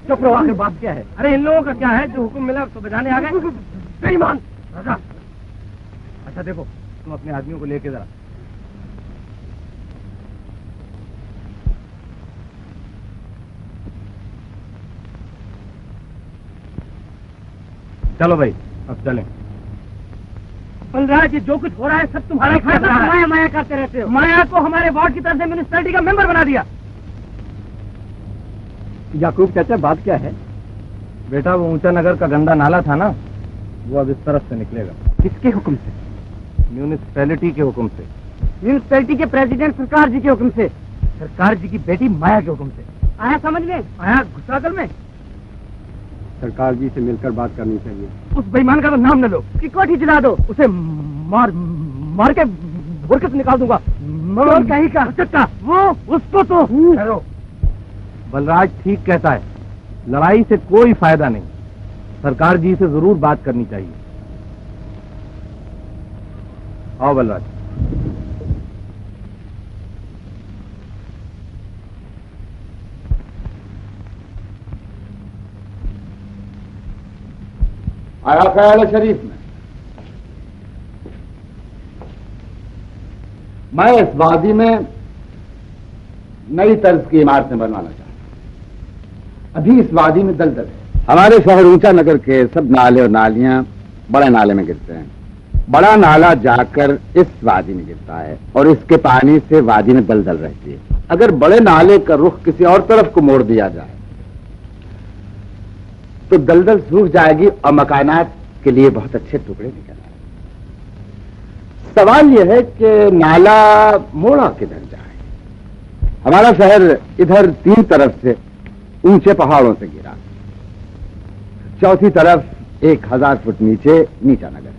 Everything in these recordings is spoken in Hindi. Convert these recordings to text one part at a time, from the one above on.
चुप रहो, आखिर बात क्या है? अरे इन लोगों का क्या है, जो हुक्म मिला तो बजाने आ गए। बेईमान राजा। अच्छा देखो, तुम अपने आदमियों को लेके जरा। चलो भाई, अब चलें। बलराज, ये जो कुछ हो रहा है सब तुम्हारा खासा। माया माया करते रहते हो। माया को हमारे वार्ड की तरफ से म्युनिसिपैलिटी का मेंबर बना दिया। याकूब चाचा, बात क्या है? बेटा, वो ऊंचा नगर का गंदा नाला था ना, वो अब इस तरफ से निकलेगा। किसके हुक्म से? म्युनिसिपैलिटी के हुक्म से। म्युनिसिपैलिटी के प्रेसिडेंट सरकार जी के हुक्म से। सरकार जी की बेटी माया के हुक्म से। आया समझ में? आया गुस्साकल में? सरकार जी से मिलकर बात करनी चाहिए। उस बेईमान का तो नाम न लो, उसकी कोठी जला दो, उसे मार के भुरकस निकाल दूंगा। कहीं का वो उसको तो ठहरो। बलराज ठीक कहता है, लड़ाई से कोई फायदा नहीं। सरकार जी से जरूर बात करनी चाहिए। आओ बलराज। आया ख्याल है शरीफ में। मैं इस वादी में नई तर्ज की इमारतें बनवाना चाहता हूं। अभी इस वादी में दलदल है। हमारे शहर ऊंचा नगर के सब नाले और नालियां बड़े नाले में गिरते हैं। बड़ा नाला जाकर इस वादी में गिरता है और इसके पानी से वादी में दलदल रहती है। अगर बड़े नाले का रुख किसी और तरफ को मोड़ दिया जाए तो दलदल सूख जाएगी और मकानात के लिए बहुत अच्छे टुकड़े निकल आए। सवाल यह है कि नाला मोड़ा किधर जाए। हमारा शहर इधर 3 तरफ से ऊंचे पहाड़ों से घिरा, चौथी तरफ 1000 फुट नीचे नीचा नगर है।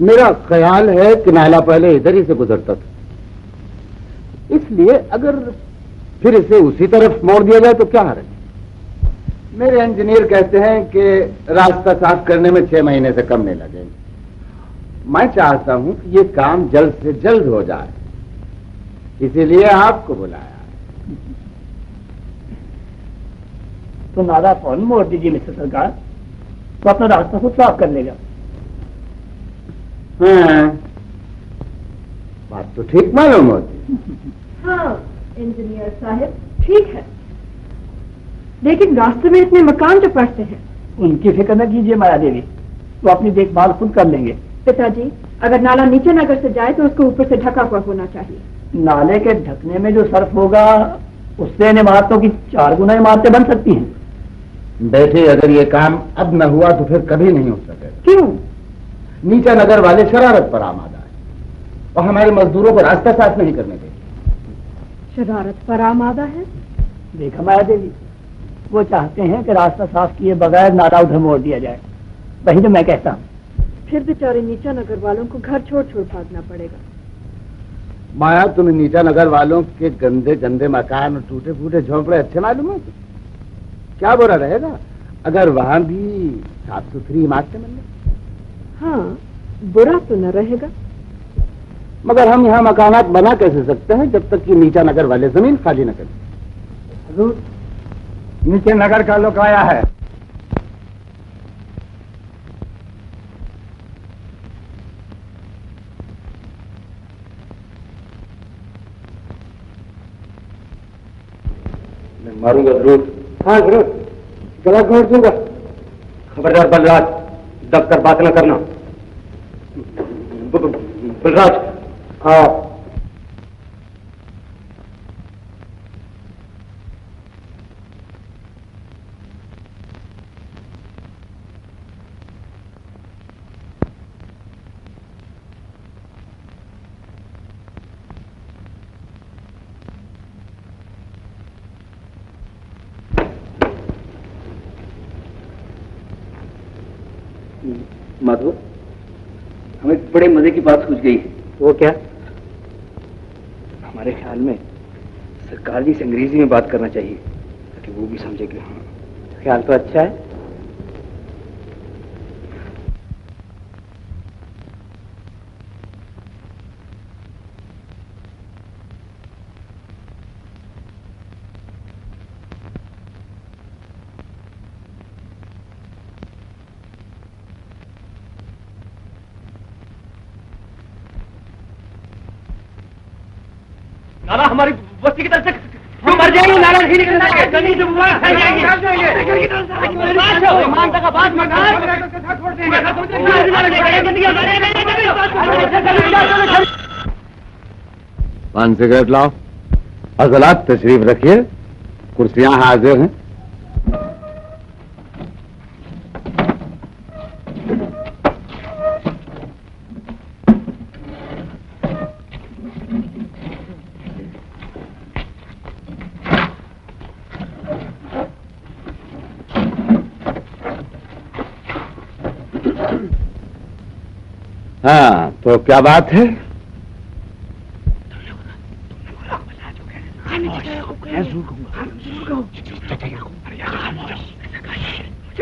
मेरा ख्याल है कि नाला पहले इधर ही से गुजरता था, इसलिए अगर फिर इसे उसी तरफ मोड़ दिया जाए तो क्या हर्ज है। मेरे इंजीनियर कहते हैं कि रास्ता साफ करने में 6 महीने से कम नहीं लगेंगे। मैं चाहता हूं कि ये काम जल्द से जल्द हो जाए, इसीलिए आपको बुलाया। तो नाला फौरन मोड़ दीजिए मिस्टर सरकार, तो अपना रास्ता खुद साफ कर लेगा। हाँ, बात तो ठीक मालूम होती। हाँ इंजीनियर साहब, ठीक है, लेकिन रास्ते में इतने मकान जो पड़ते हैं। उनकी फिक्र न कीजिए माया देवी, वो अपनी देखभाल खुद कर लेंगे। पिताजी, अगर नाला नीचे नगर से जाए तो उसको ऊपर से ढका हुआ होना चाहिए। नाले के ढकने में जो सर्फ होगा उससे इन इमारतों की 4 गुना इमारतें बन सकती हैं। बेटे, अगर ये काम अब न हुआ तो फिर कभी नहीं हो सकेगा। क्यों? नीचा नगर वाले शरारत पर आमादा है और हमारे मजदूरों को रास्ता साफ नहीं करने देंगे। शरारत पर आमादा है? देखा माया देवी, वो चाहते हैं कि रास्ता साफ किए बगैर नाला उधर मोड़ दिया जाए। वही तो मैं कहता हूँ। फिर बेचारे नीचा नगर वालों को घर छोड़ छोड़ भागना पड़ेगा। माया, तुम्हें नीचा नगर वालों के गंदे गंदे मकान और टूटे फूटे झोंपड़े अच्छे मालूम है? क्या बुरा रहेगा अगर वहां भी साफ सुथरी इमारतें बन जाए? हाँ, बुरा तो न रहेगा, मगर हम यहाँ मकानात बना कैसे सकते हैं जब तक कि नीचा नगर वाले जमीन खाली न करें। नीचे नगर का लोग आया है। मैं मारूंगा जरूर। हाँ जरूर, गला घोट दूंगा। खबरदार बलराज, दफ्तर बात न करना। बलराज, हाँ। माधव, हमें बड़े मजे की बात सूझ गई है। वो क्या? हमारे ख्याल में सरकार जी से अंग्रेजी में बात करना चाहिए ताकि वो भी समझे कि हाँ। ख्याल तो अच्छा है। नाला हमारी बस्ती की तरफ से क्यों मर जाएंगे? नाला नहीं निकलना चाहिए। जल्दी से बुआ फैल जाएंगे। ईमानदार का बात मत कर। पान सिगरेट लाओ। हजरात तशरीफ रखिए, कुर्सियां हाजिर हैं। हाँ, तो क्या बात है?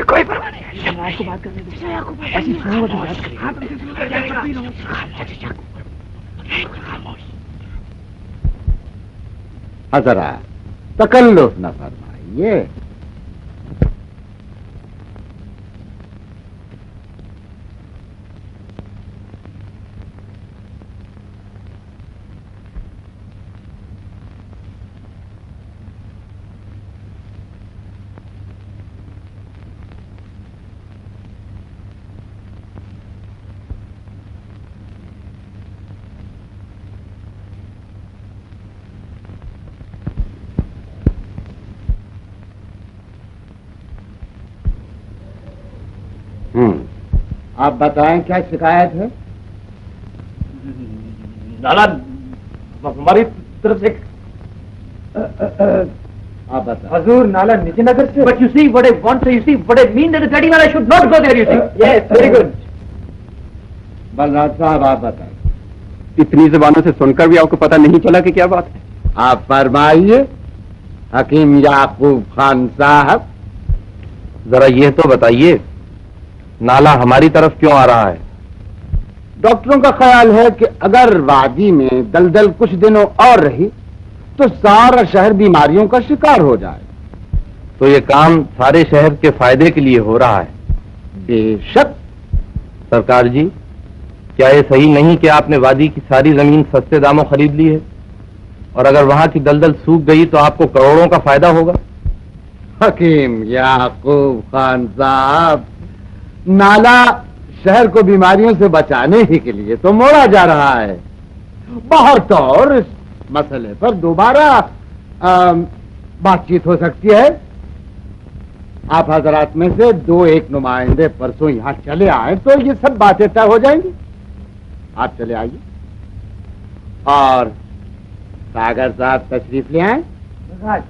कोई परवाह नहीं, आपको बात करने दो। ऐसी बात करें। जरा तकल्लुफ न फरमाइए। आप बताएं क्या शिकायत है? नाला हमारी तरफ से आप बताएं। हजूर नाला निजी नगर से। But you see what I want to, you see what I mean, that the dirty man, I should not go there, you see. Yes, very good. Balraj साहब आप बताएं। इतनी जबानों से सुनकर भी आपको पता नहीं चला कि क्या बात है? आप फरमाइए हकीम याकूब खान साहब। जरा ये तो बताइए, नाला हमारी तरफ क्यों आ रहा है? डॉक्टरों का ख्याल है कि अगर वादी में दलदल कुछ दिनों और रही तो सारा शहर बीमारियों का शिकार हो जाए। तो ये काम सारे शहर के फायदे के लिए हो रहा है। बेशक। सरकार जी, क्या ये सही नहीं कि आपने वादी की सारी जमीन सस्ते दामों खरीद ली है, और अगर वहां की दलदल सूख गई तो आपको करोड़ों का फायदा होगा? हकीम याकूब खान साहब, नाला शहर को बीमारियों से बचाने ही के लिए तो मोड़ा जा रहा है। बाहर तो और इस मसले पर दोबारा बातचीत हो सकती है। आप हजरात में से 2-1 नुमाइंदे परसों यहां चले आए तो ये सब बातें तय हो जाएंगी। आप चले आइए। और सागर साहब तशरीफ ले आए।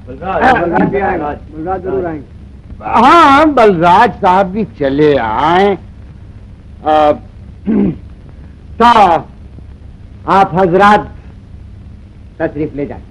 बलराज जरूर आएंगे। हाँ, बलराज साहब भी चले आए। तो आप हजरात तशरीफ ले जाए।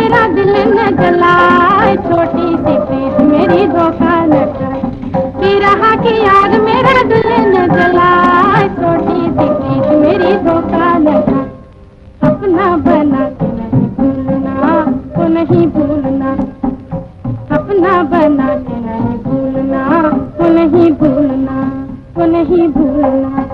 मेरा दिल न जलाए, छोटी सी प्रीत मेरी धोखा न खाए। बिरहा की आग मेरा दिल न जलाए, छोटी सी प्रीत मेरी धोखा न खाए। सपना बना के नहीं भूलना, वो नहीं भूलना, सपना बना के नहीं भूलना, वो नहीं भूलना, वो नहीं भूलना।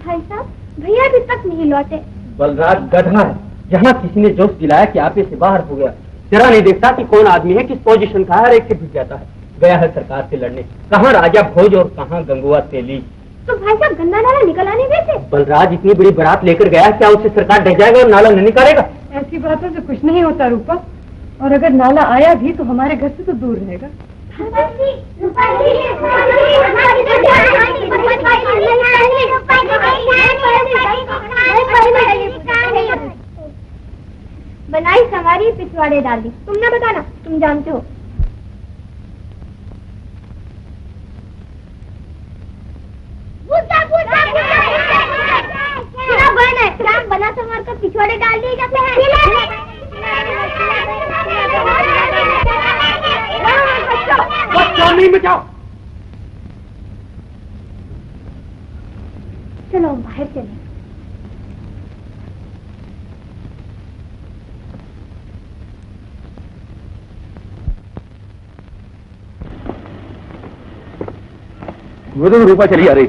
भाई साहब, भैया अभी तक नहीं लौटे। बलराज गधा है, जहाँ किसी ने जोश दिलाया कि आपे से बाहर हो गया, जरा नहीं देखता कि कौन आदमी है, किस पोजीशन का है, हर एक से भिड़ जाता है। गया है सरकार से लड़ने, कहाँ राजा भोज और कहाँ गंगुआ तेली। तो भाई साहब गंदा नाला निकल आने गए थे। बलराज इतनी बड़ी बारात लेकर गया, क्या उससे सरकार डर जाएगा और नाला नहीं निकालेगा? ऐसी बातों से कुछ नहीं होता रूपा, और अगर नाला आया भी तो हमारे घर से तो दूर रहेगा। बनाई सवारी पिछवाड़े डाल दी। तुम ना बताना, तुम जानते हो। बना संवार कर पिछवाड़े डाल दिए जाते हैं। नहीं बचाओ। चलो बाहर चले। वो तो रूपा चली आ रही।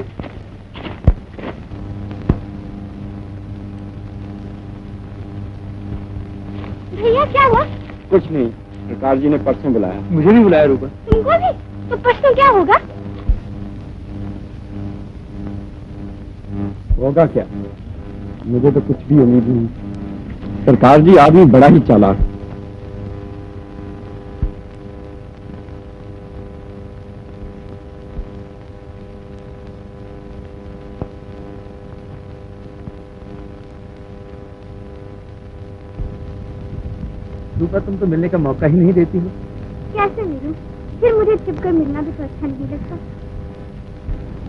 भैया क्या हुआ? कुछ नहीं, सरकार जी ने परसों बुलाया। मुझे नहीं बुलाया रूपा। तुमको भी? तो परसों क्या होगा? होगा क्या, मुझे तो कुछ भी उम्मीद नहीं। सरकार जी आदमी बड़ा ही चालाक। रूपा तुम तो मिलने का मौका ही नहीं देती हो। कैसे मिलूं? फिर मुझे छिपकर मिलना भी तो अच्छा नहीं लगता।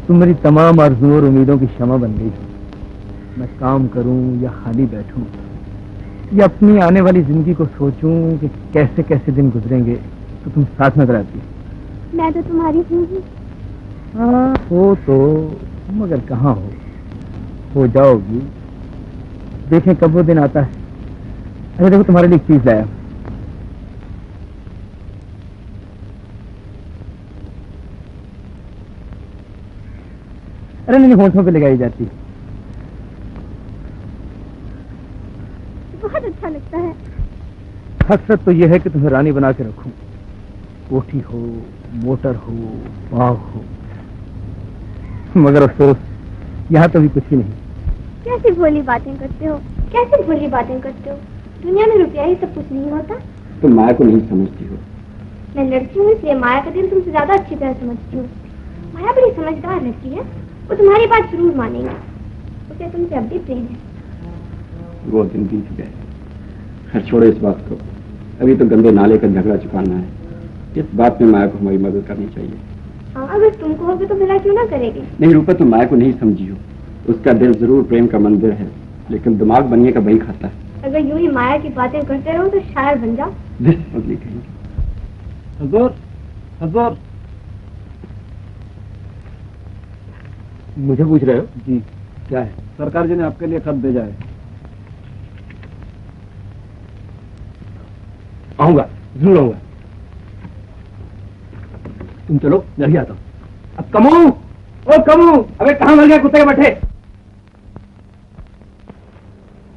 तुम मेरी तमाम आरज़ू और उम्मीदों की क्षमा बन गई हो। मैं काम करूं या खाली बैठूं या अपनी आने वाली जिंदगी को सोचूं कि कैसे कैसे दिन गुजरेंगे, तो तुम साथ नजर आती हो। मैं तो तुम्हारी हूँ ही। हाँ हो तो, मगर कहाँ हो जाओगी। देखें कब वो दिन आता है। अरे देखो तुम्हारे लिए एक चीज लाया। अरे नहीं, होंठों पे लगाई जाती। बहुत अच्छा लगता है। हसरत तो यह है कि तुम्हें रानी बना के रखूं। कोठी हो, मोटर हो, बाग हो, मगर अफसोस यहाँ तो भी कुछ ही नहीं। कैसी भोली बातें करते हो, कैसी भोली बातें करते हो। दुनिया में रुपया ही सब कुछ नहीं होता। तुम माया को नहीं समझती हो। मैं लड़की हूँ, इसलिए माया का दिल तुमसे ज्यादा अच्छी तरह समझती हूँ। माया बड़ी समझदार लड़की है, वो तुम्हारी बात जरूर मानेगी। उसे तुमसे अब भी प्रेम है। वो दिन बीत गए। खैर छोड़ो इस बात को। अभी तो गंदे नाले का झगड़ा चुकाना है। इस बात में माया को हमारी मदद करनी चाहिए। हाँ, अगर तुम कहोगे तो भला क्यों ना करेगी। नहीं रूपा, तुम माया को नहीं समझी हो। उसका दिल जरूर प्रेम का मंदिर है, लेकिन दिमाग बनने का वही खाता है। अगर यूं ही माया की बातें करते रहो तो शायर बन जाओ। अगली कहेंगे। हजूर, हजूर। मुझे पूछ रहे हो? जी, क्या है? सरकार जी ने आपके लिए खत भेजा है। आऊंगा, जरूर आऊंगा। तुम चलो, मैं भी आता हूँ। अब कमू, ओ कमू, अबे कहाँ मर गया कुत्ते के बट्टे?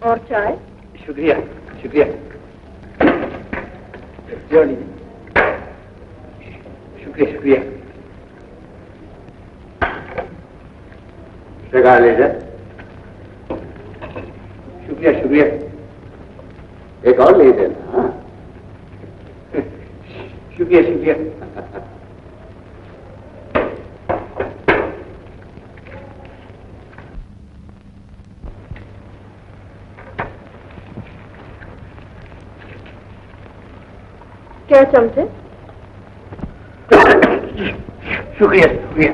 और चाय? शुक्रिया, शुक्रिया। शुक्रिया, शुक्रिया। सरकार ले जा। शुक्रिया, शुक्रिया। एक और ले देना। हाँ, शुक्रिया, शुक्रिया। क्या चमचे? शुक्रिया, शुक्रिया।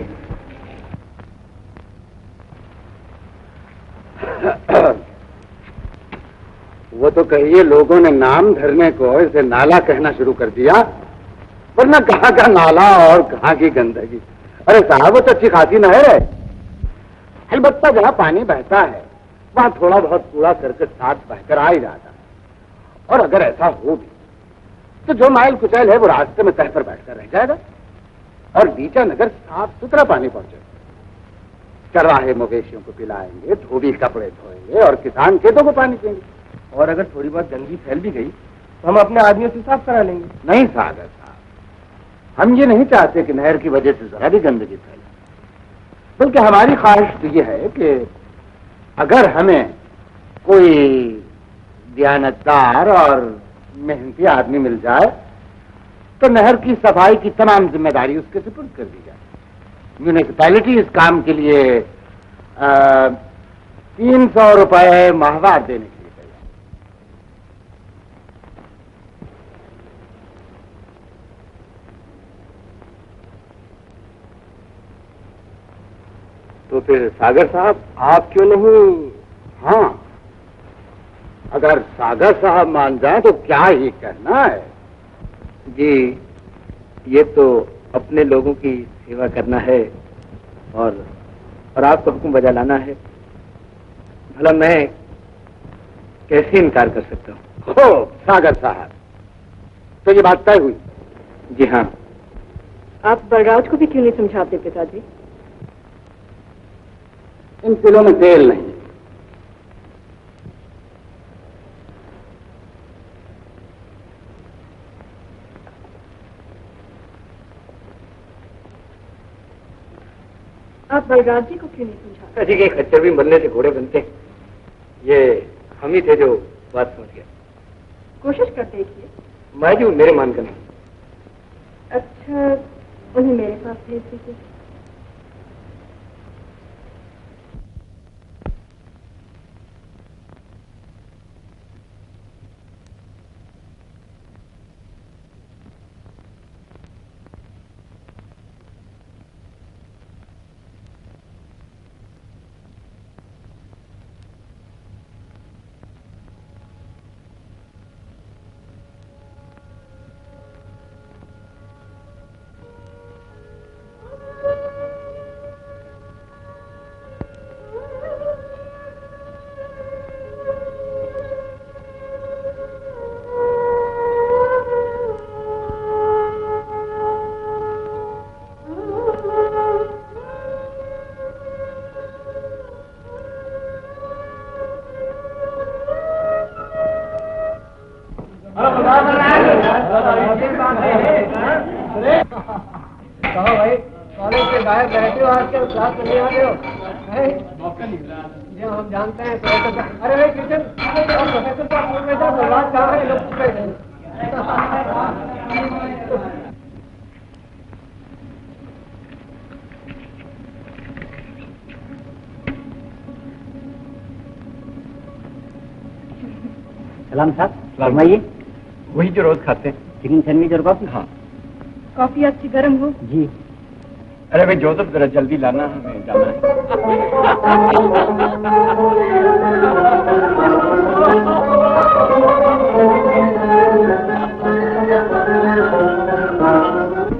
वो तो कहिए लोगों ने नाम धरने को इसे नाला कहना शुरू कर दिया, वरना कहाँ का नाला और कहाँ की गंदगी। अरे साहब वो तो अच्छी खासी नहर है, अलबत्ता जहाँ पानी बहता है वहाँ थोड़ा बहुत कूड़ा करकट साथ बहकर आ ही जाता है। और अगर ऐसा हो भी तो जो माइल कुचैल है वो रास्ते में तह पर बैठकर रह जाएगा और बीचा नगर साफ सुथरा पानी पहुंचेगा। चरवाहे मवेशियों को पिलाएंगे, धोबी कपड़े धोएंगे और किसान खेतों को पानी देंगे। और अगर थोड़ी बहुत गंदगी फैल भी गई तो हम अपने आदमियों से साफ करा लेंगे। नहीं सागर साहब, हम ये नहीं चाहते कि नहर की वजह से जरा भी गंदगी फैले, बल्कि हमारी ख्वाहिश तो ये है कि अगर हमें कोई दियानतदार और मेहनती आदमी मिल जाए तो नहर की सफाई की तमाम जिम्मेदारी उसके सुपुर्द कर दी जाए। म्यूनिसिपैलिटी इस काम के लिए 300 रुपए माहवार देने के लिए तैयार। तो फिर सागर साहब आप क्यों नहीं? हाँ, अगर सागर साहब मान जाए तो क्या ही कहना है। जी, ये तो अपने लोगों की सेवा करना है और आपका हुक्म बजा लाना है। भला मैं कैसे इनकार कर सकता हूँ? हो सागर साहब, तो ये बात तय हुई? जी हाँ। आप बलराज को भी क्यों नहीं समझाते पिताजी? इन तिलों में तेल नहीं। आप बलराज जी को क्यों नहीं समझाते? जी के खच्चर भी मरने से घोड़े बनते हैं। ये हम ही थे जो बात समझ गया। कोशिश कर देखिए। मैं जी मेरे मान का नहीं। अच्छा, उन्हें मेरे पास भेज दीजिए। कहो भाई, कॉलेज से गायब रहते हो आजकल, क्लास में नहीं आते हो? ये हम जानते हैं। अरे भाई किचन प्रोफेसर साहब बोल रहे थे, बर्बाद कहाँ है, लोग पूछ रहे थे। सलाम साहब, फरमाइए। वही जो रोज खाते हैं, चिकन सैंडविच और कॉफी। हाँ। कॉफी अच्छी गर्म हो। जी। अरे भाई जोसेफ, जरा जल्दी लाना, हमें जाना है।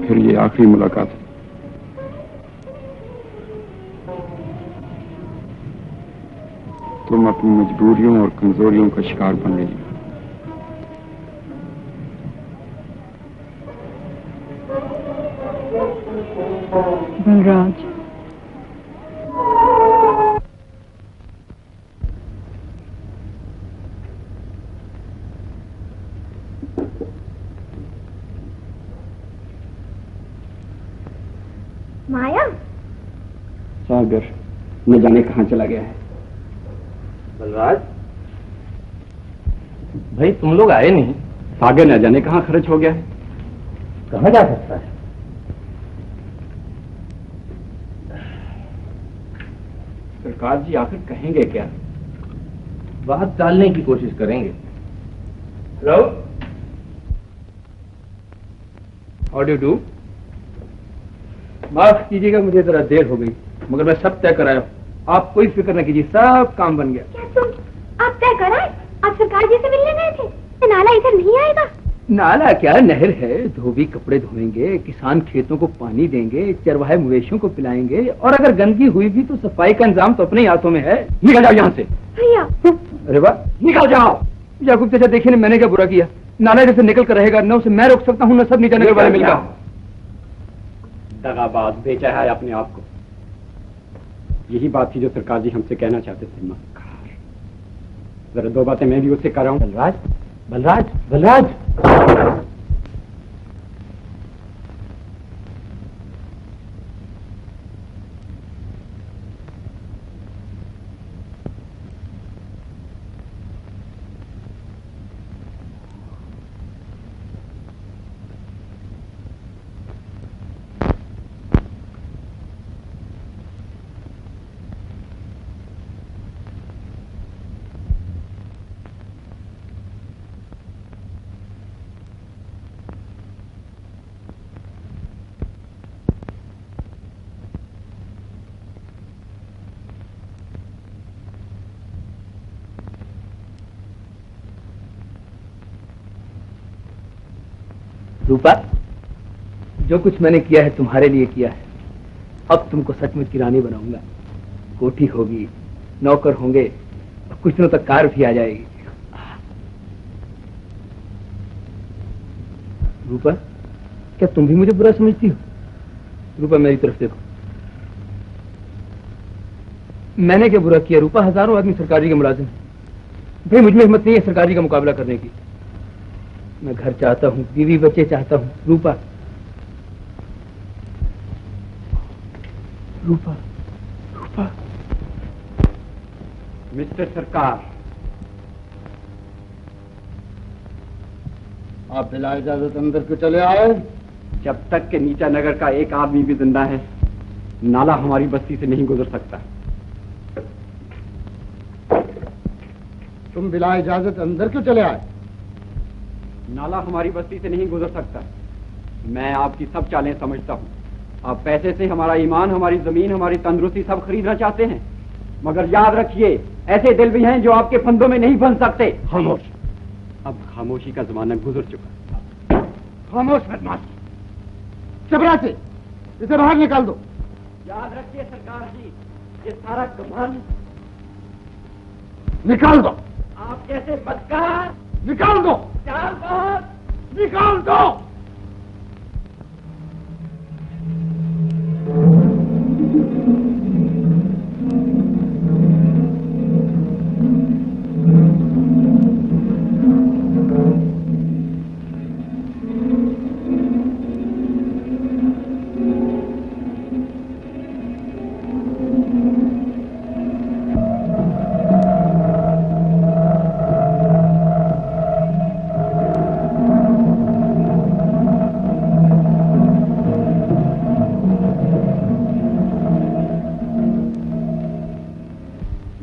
फिर ये आखिरी मुलाकात है। तुम अपनी मजबूरियों और कमजोरियों का शिकार बन गई। बलराज, माया, सागर न जाने कहाँ चला गया है। बलराज भाई, तुम लोग आए नहीं। सागर न जाने कहाँ खर्च हो गया है। कहाँ जा सकता है? सरकार जी आखिर कहेंगे क्या? बात टालने की कोशिश करेंगे। Hello, how do do? माफ कीजिएगा, मुझे जरा देर हो गई, मगर मैं सब तय कराया। आप कोई फिक्र न कीजिए, सब काम बन गया। क्या तुम आप तय कराए? आप सरकार जी से मिलने गए थे? नाला इधर नहीं आएगा? नाला क्या, नहर है। धोबी कपड़े धोएंगे, किसान खेतों को पानी देंगे, चरवाहे मवेशियों को पिलाएंगे, और अगर गंदगी हुई भी तो सफाई का इंतजाम तो अपने ही हाथों में है। निकल जाओ यहाँ से। भैया। अरे वाह, निकल जाओ। याकूब चाचा देखिए, मैंने क्या बुरा किया? नाला जैसे निकल कर रहेगा, न उसे मैं रोक सकता हूँ, न सब नीचे नगर वाले मिलकर। दगाबाज, बेचा है अपने आप को। यही बात थी जो सरकार जी हमसे कहना चाहते थे। मक्कार, जरा दो बातें मैं भी उससे कर रहा हूँ। बलराज, बलराज, बलराज। रूपा, जो कुछ मैंने किया है तुम्हारे लिए किया है। अब तुमको सचमुच की रानी बनाऊंगा। कोठी होगी, नौकर होंगे, और कुछ दिनों तक कार भी आ जाएगी। रूपा, क्या तुम भी मुझे बुरा समझती हो? रूपा, मेरी तरफ देखो। मैंने क्या बुरा किया रूपा? हजारों आदमी सरकारी के मुलाजिम हैं। भाई, मुझ में हिम्मत नहीं है सरकारी का मुकाबला करने की। मैं घर चाहता हूँ, बीवी बच्चे चाहता हूँ। रूपा, रूपा, रूपा। मिस्टर सरकार, आप बिला इजाजत अंदर क्यों चले आए? जब तक के नीचा नगर का एक आदमी भी जिंदा है, नाला हमारी बस्ती से नहीं गुजर सकता। तुम बिला इजाजत अंदर क्यों चले आए? नाला हमारी बस्ती से नहीं गुजर सकता। मैं आपकी सब चालें समझता हूँ। आप पैसे से हमारा ईमान, हमारी जमीन, हमारी तंदुरुस्ती सब खरीदना चाहते हैं, मगर याद रखिए, ऐसे दिल भी हैं जो आपके फंदों में नहीं बन सकते। खामोश। अब खामोशी का जमाना गुजर चुका। खामोश बदमाश, चपरासी, इसे बाहर निकाल दो। याद रखिए सरकार जी, ये सारा कमाल निकाल दो। आप जैसे बदकार निकाल दो। निकाल दो।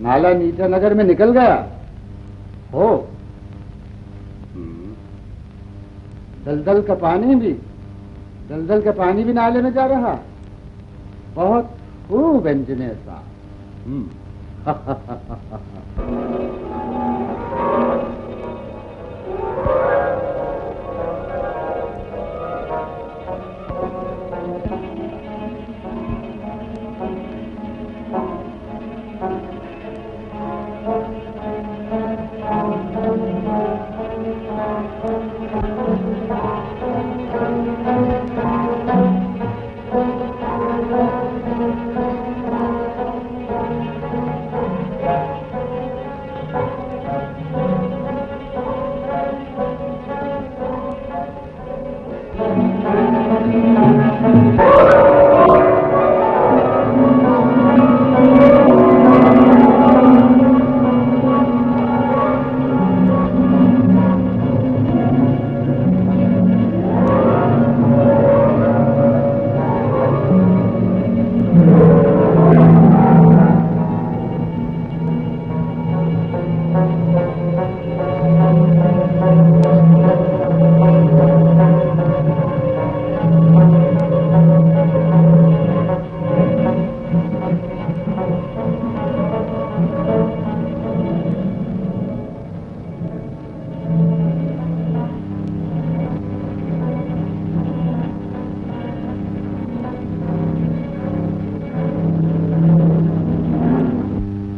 नाला नीचा नगर में निकल गया हो। दलदल का पानी भी नाले में जा रहा। बहुत खूब इंजीनियर साहब।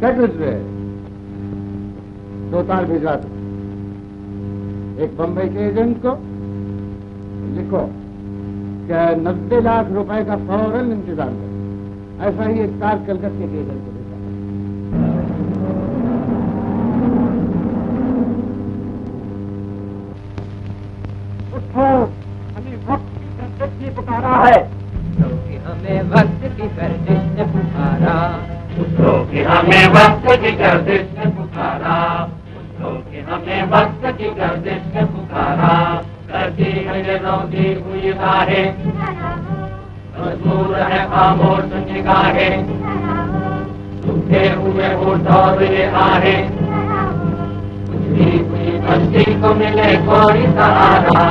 सेक्रेटरी 2 तार भिजवा दो। एक बम्बई के एजेंट को लिखो कि 90 लाख रुपए का फौरन इंतजाम करो। ऐसा ही एक तार कलकत्ते के एजेंट को भेजा। उठो, हमें वक्त की गर्दिश ने पुकारा है। हमें वक्त की गर्दिश ने पुकारा, उठो कि हमें वक्त की गर्दिश ने पुकारा, उठो कि हमें वक्त की गर्दिश ने पुकारा। करती है रौदी हुई बाहें, मजबूर है खामोश निगाहें, सूखे हुए होठ और ये आहें। उजली हुई धरती को मिले कोई सहारा,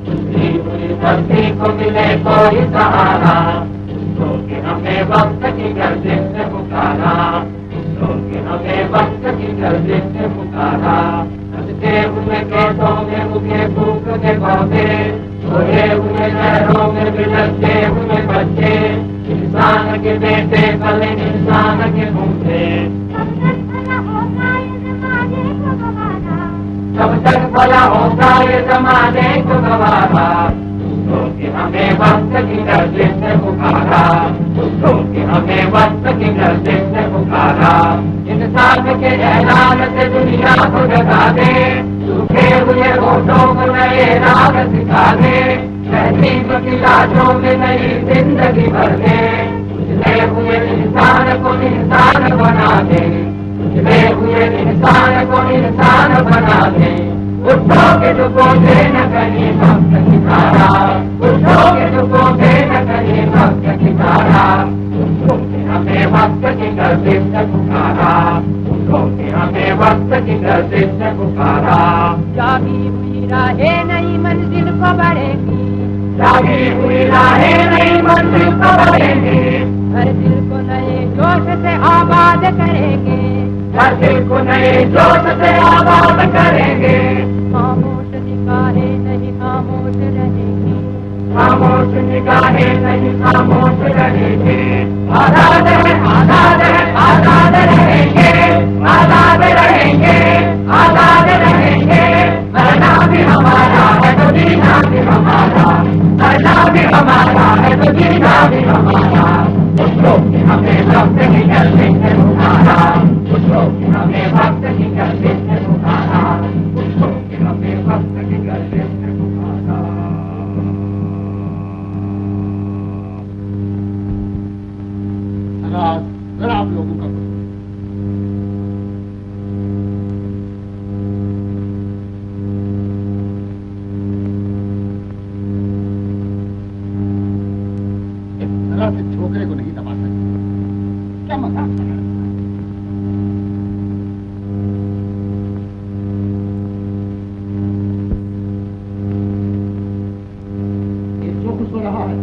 उजली हुई धरती को मिले कोई सहारा। उठो कि हमें वक्त की गर्दिश ने पुकारा, उठो कि हमें वक्त की गर्दिश ने पुकारा। हंसते हुए खेतों में उगे फूक के पौधे, सोए हुए नहरों में बिलखते हुए बच्चे। इंसान के बेटे कल इंसान के बूढ़े, कब तक भला होगा ये जमाने को गवारा। उठो कि हमें वक्त की गर्दिश ने पुकारा, उठो कि हमें वक्त की गर्दिश ने पुकारा। इंसान के ऐलान से दुनिया को जगा दे, सूखे हुए होठों को नए राग सिखा दे। तहजीब की लाशों में नई जिंदगी भर दे, उजले हुए इंसान को इंसान बना दे, उजले हुए इंसान को इंसान बना दे। उठो के झुकोगे न कहीं वक्त ठिकाना, उठो के झुकोगे न कहीं वक्त ठिकाना। उठो कि हमें वक्त की गर्दिश ने पुकारा, उठो कि हमें वक्त की गर्दिश ने पुकारा। जागी हुई राहें नई मंजिल को बढ़ेंगी, जागी हुई राहें नई मंजिल को बढ़ेंगी। हर दिल को नए जोश से आबाद करेंगे, हर दिल को नए जोश से आबाद करेंगे। खामोश निगाहें नहीं खामोश रहेंगी, खामोश निगाहें नहीं खामोश रहेंगे। आजाद है आजाद है आजाद रहेंगे, आजाद रहेंगे आजाद रहेंगे। मरना भी हमारा है तो जीना भी हमारा, मरना भी हमारा है तो जीना भी हमारा। उठो कि हमें वक्त की गर्दिश ने पुकारा, उठो कि हमें वक्त की गर्दिश ने पुकारा, उठो कि हमें वक्त की गर्दिश ने पुकारा। जरा आप लोगों का जरा से छोकरे को नहीं दबा सकते। क्या मजाक कर रहे हैं? ये जो कुछ हो रहा है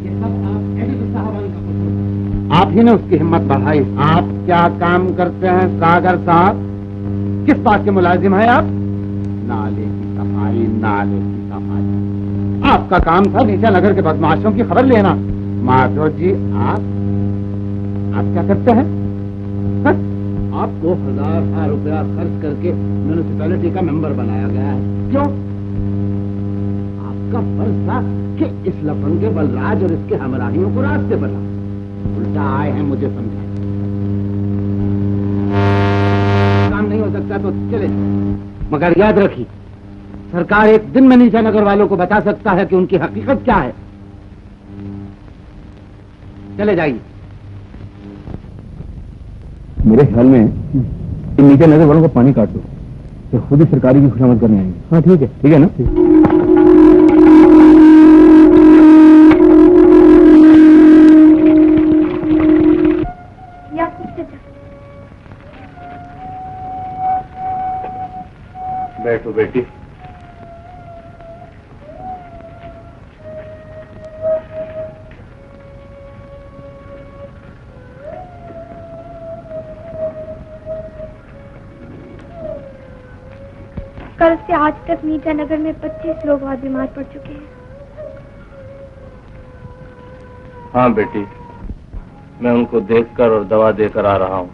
ये सब आप एडिटर साहबान का कुछ होता। आप ही ने उसकी हिम्मत बढ़ाई। आप क्या काम करते हैं सागर साहब? किस बात के मुलाजिम हैं आप? नाले की सफाई, नाले की सफाई। आपका काम था नीचे नगर के बदमाशों की खबर लेना। माधव जी आप क्या करते हैं? आपको 1000 रुपया खर्च करके म्यूनिसिपैलिटी का मेंबर बनाया गया है। क्यों? आपका फर्ज था कि इस लफंगे बलराज और इसके हमराहियों को रास्ते पर लाओ। उल्टा आए हैं मुझे समझाए। काम नहीं हो सकता तो चले जाओ, मगर याद रखिए सरकार एक दिन में नीचा नगर वालों को बता सकता है कि उनकी हकीकत क्या है। चले जाइए। मेरे ख्याल में इन नीचे नजर वालों को पानी काट दो, तो खुद ही सरकारी की खुशामद करने आएंगे। हाँ ठीक है ना। बैठो बेटी। कल से आज तक मीठा नगर में 25 लोग और बीमार पड़ चुके हैं। हाँ बेटी, मैं उनको देखकर और दवा देकर आ रहा हूँ।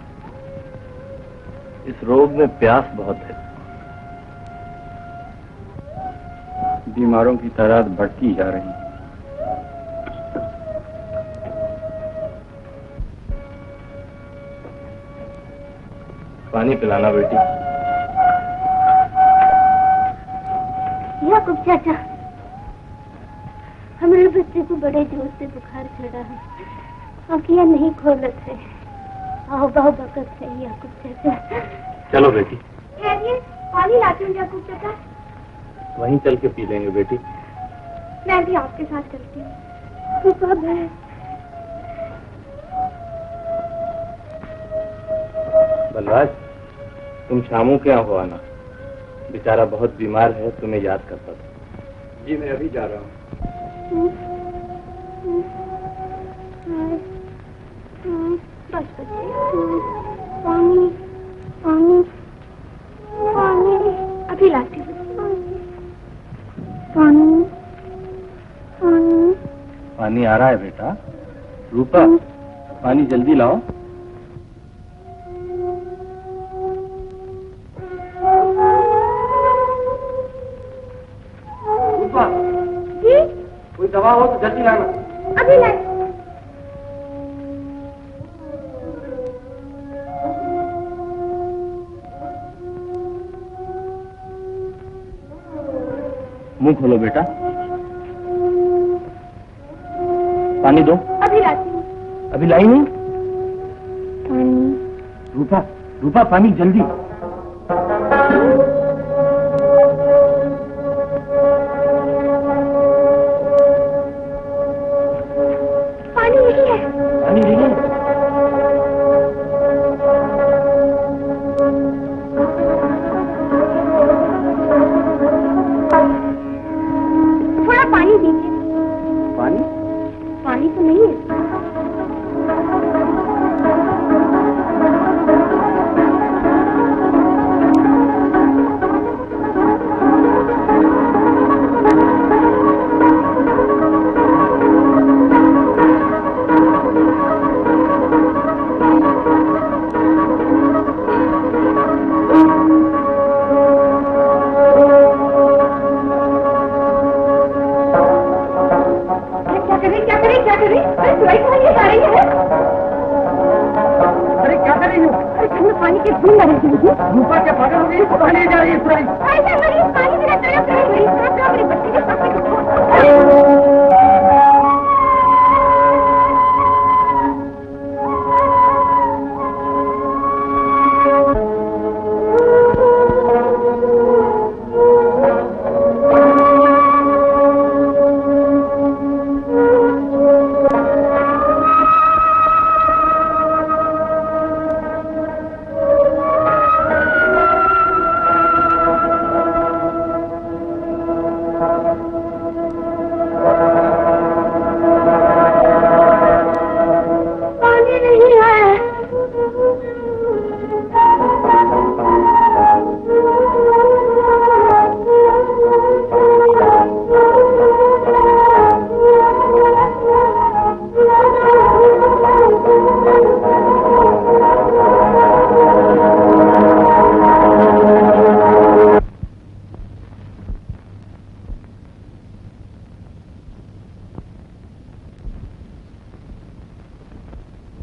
इस रोग में प्यास बहुत है। बीमारों की तादाद बढ़ती जा रही है। पानी पिलाना बेटी। याकूब चाचा, हमारे बच्चे को बड़े जोर से बुखार चढ़ा है, आँखियाँ नहीं खोलत है, आओ बहु बकत है याकूब चाचा। चलो बेटी, पानी लाती हूँ याकूब चाचा। वहीं चल के पी लेंगे बेटी। मैं भी आपके साथ चलती हूँ। तो कब है? बलराज, तुम शामू के यहाँ हो आना, बेचारा बहुत बीमार है, तुम्हें याद करता था। जी मैं अभी जा रहा हूँ। बस पानी पानी पानी अभी लाती हूँ। पानी पानी पानी आ रहा है बेटा। रूपा, पानी जल्दी लाओ। कोई दवा हो तो जल्दी लाना। अभी लाई। मुंह खोलो बेटा। पानी दो। अभी लाती हूँ। अभी लाई नहीं। पानी रूपा, रूपा पानी जल्दी। पानी नहीं है। पानी नहीं है। थोड़ा पानी दीजिए। पानी? पानी तो नहीं है। रूपा क्या पागल हो गई? पानी जा रही है सुराई। पानी मेरा तड़प रही है। मेरे बच्चे के पापा को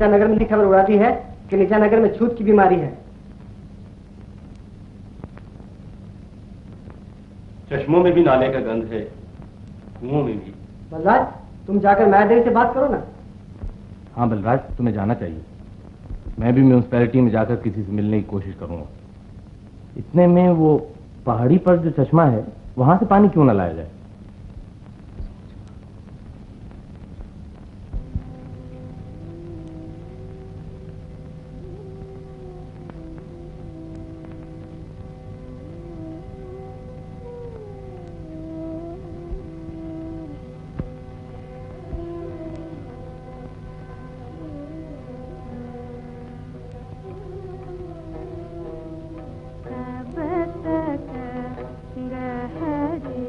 नगर में खबर उड़ा दी है कि निजा नगर में छूत की बीमारी है। चश्मों में भी नाले का गंध है, कुओं में भी। बलराज, तुम जाकर मैनेजर से बात करो ना। हाँ बलराज, तुम्हें जाना चाहिए। मैं भी म्यूनिसिपैलिटी में जाकर किसी से मिलने की कोशिश करूंगा। इतने में वो पहाड़ी पर जो चश्मा है, वहां से पानी क्यों ना लाया जाए। गहरी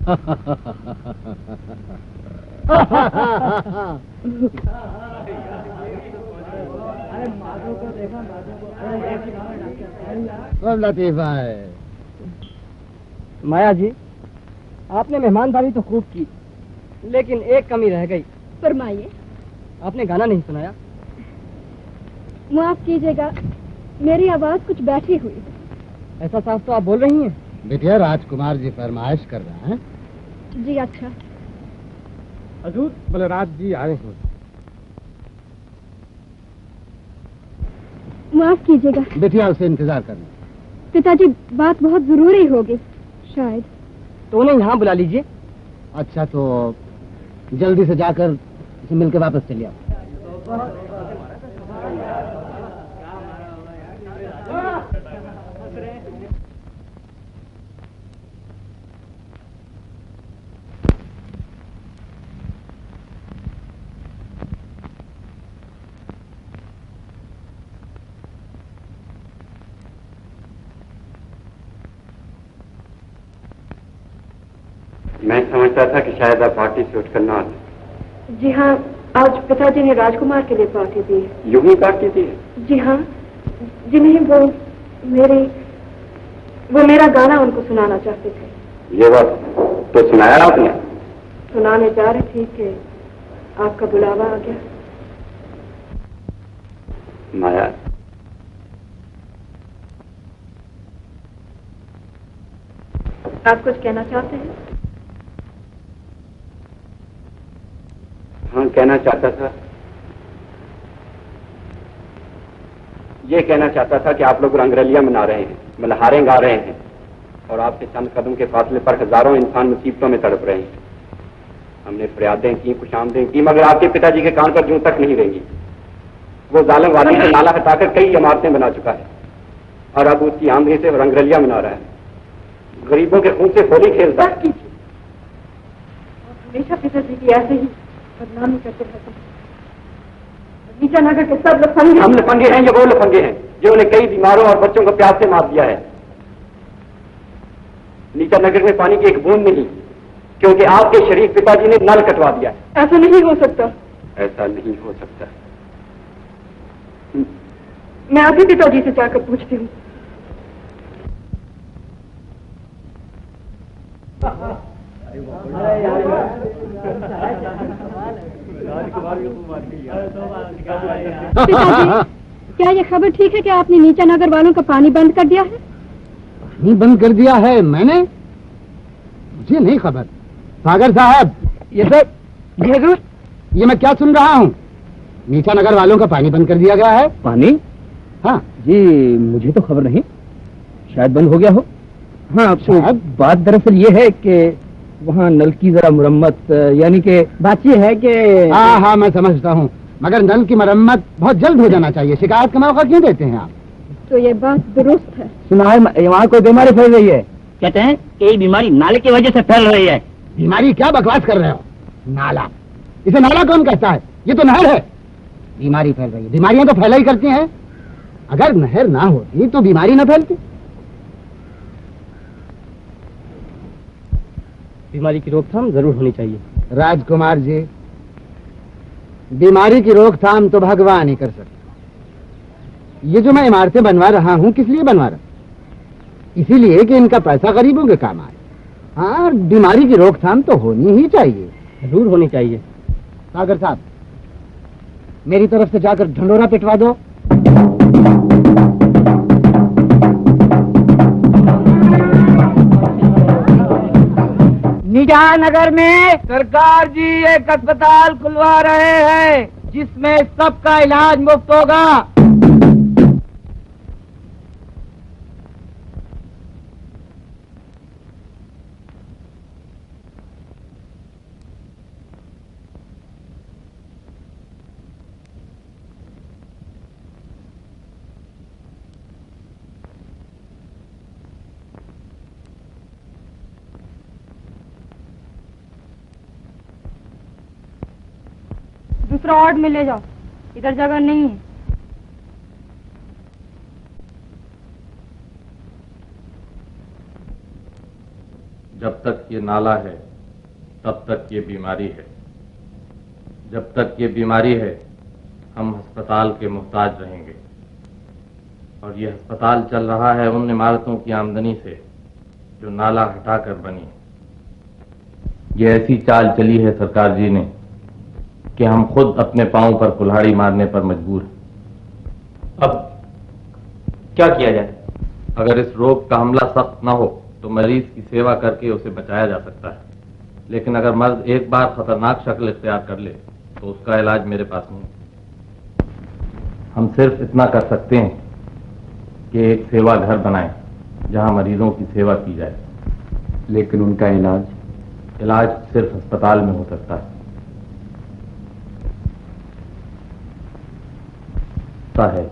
सब लतीफा है। माया जी, आपने मेहमानदारी तो खूब की, लेकिन एक कमी रह गई। फरमाइए। आपने गाना नहीं सुनाया। माफ कीजिएगा, मेरी आवाज कुछ बैठी हुई है। ऐसा साफ तो आप बोल रही हैं। बेटिया, राजकुमार जी फरमाइश कर रहे हैं। जी अच्छा। हजूर बलराज जी आए हैं। माफ कीजिएगा बेटिया, उसे इंतजार करना। पिताजी, बात बहुत जरूरी होगी शायद। तो उन्हें यहाँ बुला लीजिए। अच्छा, तो जल्दी से जाकर उसे मिलकर वापस चले आओ। मैं समझता था कि शायद आप पार्टी से उठकर ना आते। जी हाँ, आज पिताजी ने राजकुमार के लिए पार्टी दी है। यूं ही पार्टी दी है? जी हाँ। जी नहीं, वो मेरा गाना उनको सुनाना चाहते थे। ये बात तो सुनाया आपने? सुनाने जा रही थी कि आपका बुलावा आ गया। माया, आप कुछ कहना चाहते हैं? हाँ, कहना चाहता था। ये कहना चाहता था कि आप लोग रंगरलियां मना रहे हैं, मल्हारें गा रहे हैं, और आपके चंद कदम के फासले पर हजारों इंसान मुसीबतों में तड़प रहे हैं। हमने फरियादें की, खुशामदें की, मगर आपके पिताजी के कान पर जूं तक नहीं रहेंगी। वो जालिम वादी से नाला हटाकर कई इमारतें बना चुका है, और अब उसकी आंधी से रंगरलियां मना रहा है, गरीबों के खून से होली खेलता है। हमेशा पिताजी की ऐसे ही बदनामी करते रहते हैं। नीचा नगर के सब लफंगे। हम लफंगे हैं, ये वो लफंगे हैं जिन्होंने कई बीमारों और बच्चों को प्यास से मार दिया है। नीचा नगर में पानी की एक बूंद नहीं, क्योंकि आपके शरीफ पिताजी ने नल कटवा दिया है। ऐसा नहीं हो सकता। ऐसा नहीं हो सकता। मैं अभी पिताजी से जाकर पूछती हूँ। पिताजी, क्या ये खबर ठीक है कि आपने नीचा नगर वालों का पानी बंद कर दिया है? पानी बंद कर दिया है मैंने? मुझे नहीं खबर। सागर साहब, ये मैं क्या सुन रहा हूँ? नीचा नगर वालों का पानी बंद कर दिया गया है? पानी? हाँ जी, मुझे तो खबर नहीं, शायद बंद हो गया हो। हाँ, तो साहब, बात दरअसल ये है कि वहाँ नल की जरा मुरम्मत, यानी कि बात ये है कि हाँ हाँ, मैं समझता हूँ, मगर नल की मरम्मत बहुत जल्द हो जाना चाहिए। शिकायत का मौका क्यों देते हैं आप? तो ये बात दुरुस्त है। सुना है वहाँ कोई बीमारी फैल रही है। कहते हैं कि ये बीमारी नाले की वजह से फैल रही है। बीमारी? क्या बकवास कर रहे हो? नाला? इसे नाला कौन कहता है? ये तो नहर है। बीमारी फैल रही है? बीमारियां तो फैला ही करती हैं। अगर नहर ना होती तो बीमारी ना फैलती। बीमारी की रोकथाम जरूर होनी चाहिए। राजकुमार जी, बीमारी की रोकथाम तो भगवान ही कर सकते। ये जो मैं इमारतें बनवा रहा हूँ, किस लिए बनवा रहा? इसीलिए कि इनका पैसा गरीबों के काम आए। हाँ, बीमारी की रोकथाम तो होनी ही चाहिए। जरूर होनी चाहिए। सागर साहब, मेरी तरफ से जाकर ढंडोरा पिटवा दो। नीचा नगर में सरकार जी एक अस्पताल खुलवा रहे हैं, जिसमें सबका इलाज मुफ्त होगा। दूसरा वार्ड में ले जाओ, इधर जगह नहीं है। जब तक ये नाला है तब तक ये बीमारी है। जब तक ये बीमारी है हम अस्पताल के मोहताज रहेंगे। और ये अस्पताल चल रहा है उन इमारतों की आमदनी से जो नाला हटाकर बनी। ये ऐसी चाल चली है सरकार जी ने कि हम खुद अपने पांव पर कुल्हाड़ी मारने पर मजबूर हैं। अब क्या किया जाए? अगर इस रोग का हमला सख्त न हो तो मरीज की सेवा करके उसे बचाया जा सकता है, लेकिन अगर मर्द एक बार खतरनाक शक्ल इख्तियार कर ले तो उसका इलाज मेरे पास नहीं। हम सिर्फ इतना कर सकते हैं कि एक सेवा घर बनाएं जहां मरीजों की सेवा की जाए। लेकिन उनका इलाज सिर्फ अस्पताल में हो सकता है। है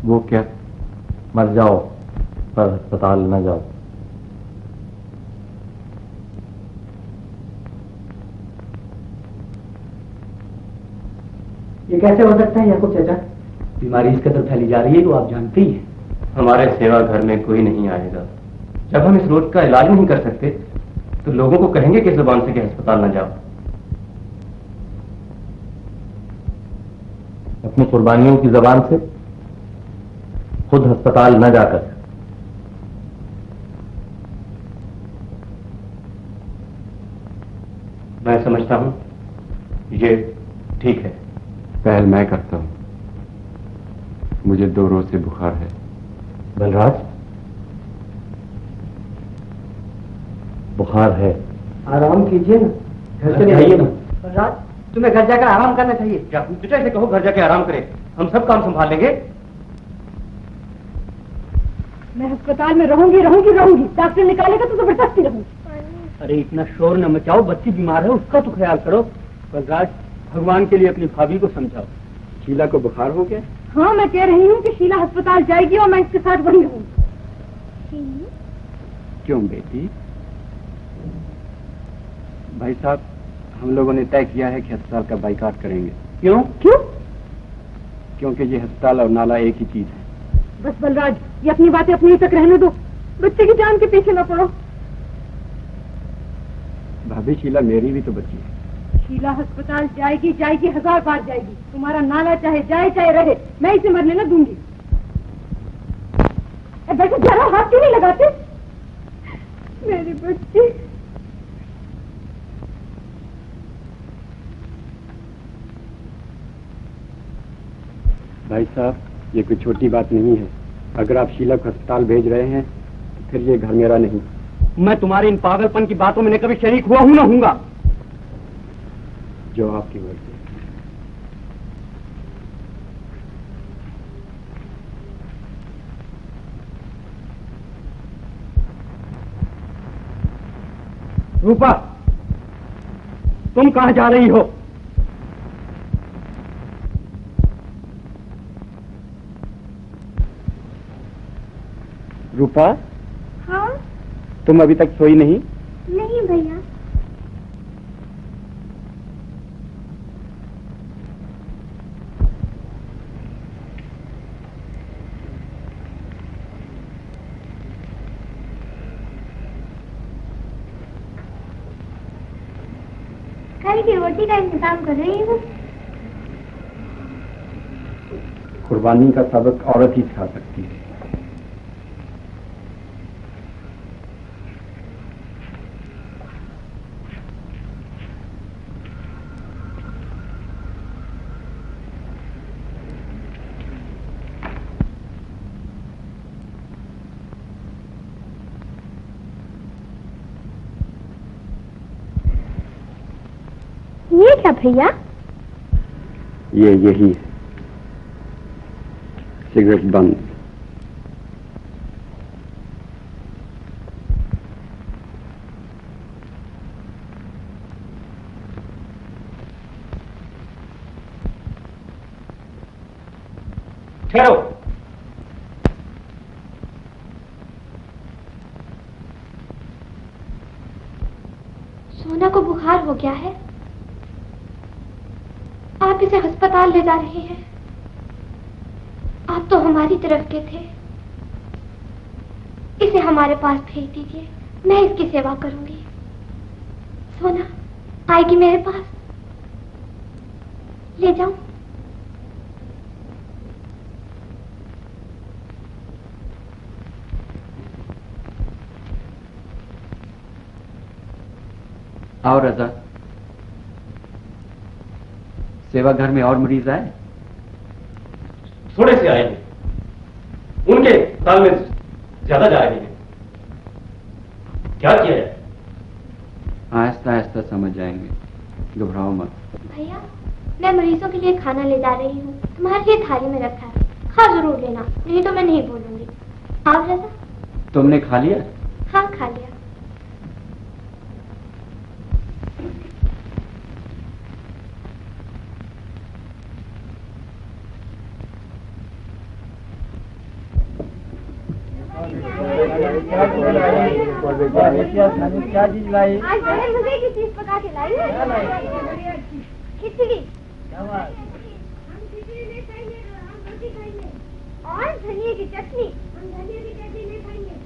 वो क्या? मर जाओ पर अस्पताल न जाओ। ये कैसे हो सकता है याकूब चाचा? बीमारी इस कदर फैली जा रही है तो आप जानते ही हैं। हमारे सेवा घर में कोई नहीं आएगा। जब हम इस रोग का इलाज नहीं कर सकते तो लोगों को कहेंगे किस जुबान से कि अस्पताल न जाओ। अपनी कुर्बानियों की जबान से खुद अस्पताल न जाकर। मैं समझता हूं ये ठीक है। पहल मैं करता हूं। मुझे 2 रोज से बुखार है। बलराज, बुखार है। आराम कीजिए ना, घर चले आइए ना। बलराज, तुम्हें घर जाकर आराम करना चाहिए। बेटा इसे कहो घर जाके आराम करे, हम सब काम संभाल लेंगे। मैं अस्पताल में रहूंगी रहूंगी रहूंगी। डॉक्टर निकालेगा तो जबरदस्ती रहूंगी। अरे इतना शोर न मचाओ, बच्ची बीमार है उसका तो ख्याल करो। बलराज, भगवान के लिए अपनी भाभी को समझाओ। शीला को बुखार हो गया? हाँ, मैं कह रही हूँ कि शीला अस्पताल जाएगी और मैं इसके साथ वहीं रहूंगी। क्यों बेटी? भाई साहब, हम लोगों ने तय किया है कि अस्पताल का बाइकाट करेंगे। क्यों? क्योंकि ये अस्पताल और नाला एक ही चीज है। बस बलराज, ये अपनी बातें अपनी तक रहने दो। बच्चे की जान के पीछे न पड़ो। भाभी, शीला मेरी भी तो बच्ची है। शीला अस्पताल जाएगी जाएगी, 1000 बार जाएगी। तुम्हारा नाला चाहे जाए चाहे रहे, मैं इसे मरने न दूंगी। बेटा जरा हाथ क्यों नहीं लगाते? मेरी बच्ची। भाई साहब, ये कोई छोटी बात नहीं है। अगर आप शीला को अस्पताल भेज रहे हैं तो फिर ये घर मेरा नहीं। मैं तुम्हारी इन पागलपन की बातों में न कभी शरीक हुआ हूं न होऊंगा। जो आपकी मर्जी। रूपा, तुम कहां जा रही हो? रूपा, हाँ? तुम अभी तक सोई नहीं? नहीं भैया। कल की रोटी का इंतजाम कर रही हूँ। कुर्बानी का सबक औरत ही सिखा सकती है। ये क्या भैया? यही है, सिगरेट बंद। ठहरो। सोना को बुखार हो गया है। आप इसे अस्पताल ले जा रहे हैं। आप तो हमारी तरफ के थे। इसे हमारे पास भेज दीजिए। मैं इसकी सेवा करूंगी। सोना आएगी मेरे पास, ले जाऊं? आओ रजा, सेवा घर में और मरीज आए? थोड़े से आएंगे, उनके ताल में ज्यादा जाएंगे। क्या किया जाए? आहिस्ता आहिस्ता समझ जाएंगे, घबराओ मत। भैया, मैं मरीजों के लिए खाना ले जा रही हूँ, तुम्हारे लिए थाली में रखा है, खा जरूर लेना, नहीं तो मैं नहीं बोलूंगी। आप रजा? तुमने खा लिया? हाँ, खा लिया। क्या चीज लाई? आज बड़े मजे की चीज पका के लाई है। खिचड़ी। हम खिचड़ी नहीं खाएंगे, हम रोटी खाएंगे। और धनिया की चटनी। हम धनिया की चटनी नहीं खाएंगे।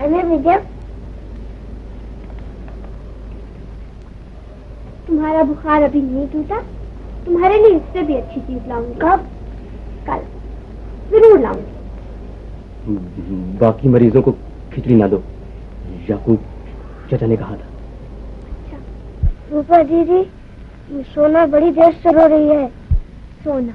हमें भी दो। तुम्हारा बुखार अभी नहीं टूटा, तुम्हारे लिए इससे भी अच्छी चीज लाऊंगी। कब? कल जरूर लाऊंगी। बाकी मरीजों को खिचड़ी ना दो, याकूब चाचा ने कहा था। अच्छा रूपा दीदी, सोना बड़ी देर से रो रही है। सोना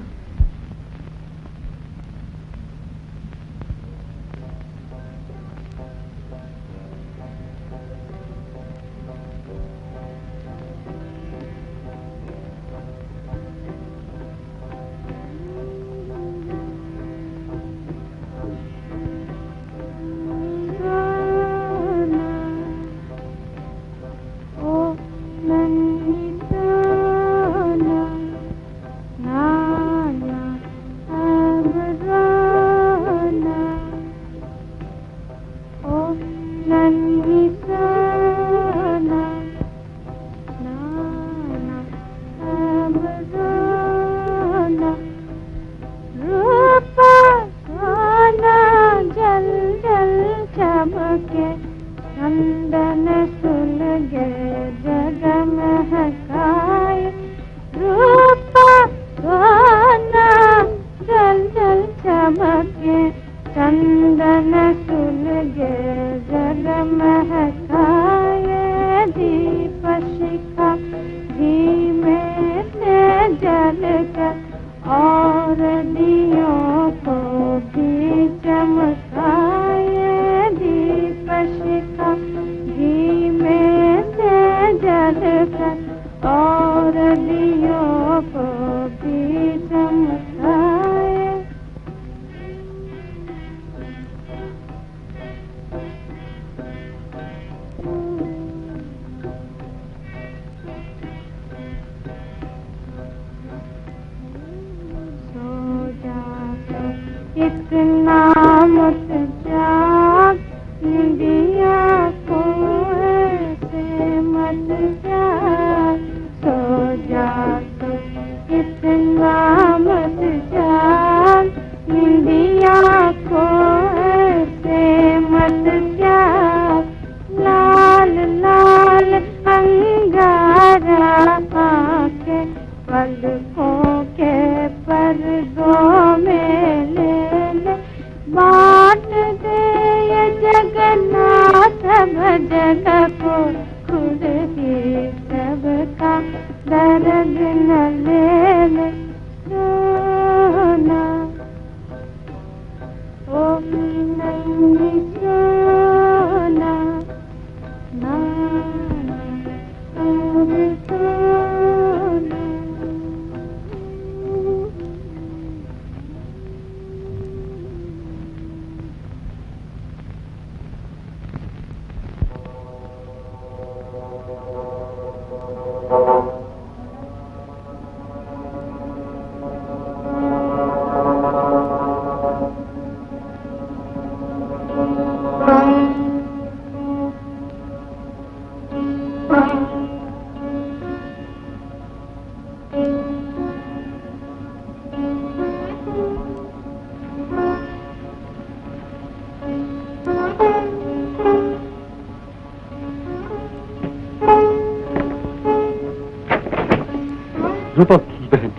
बहन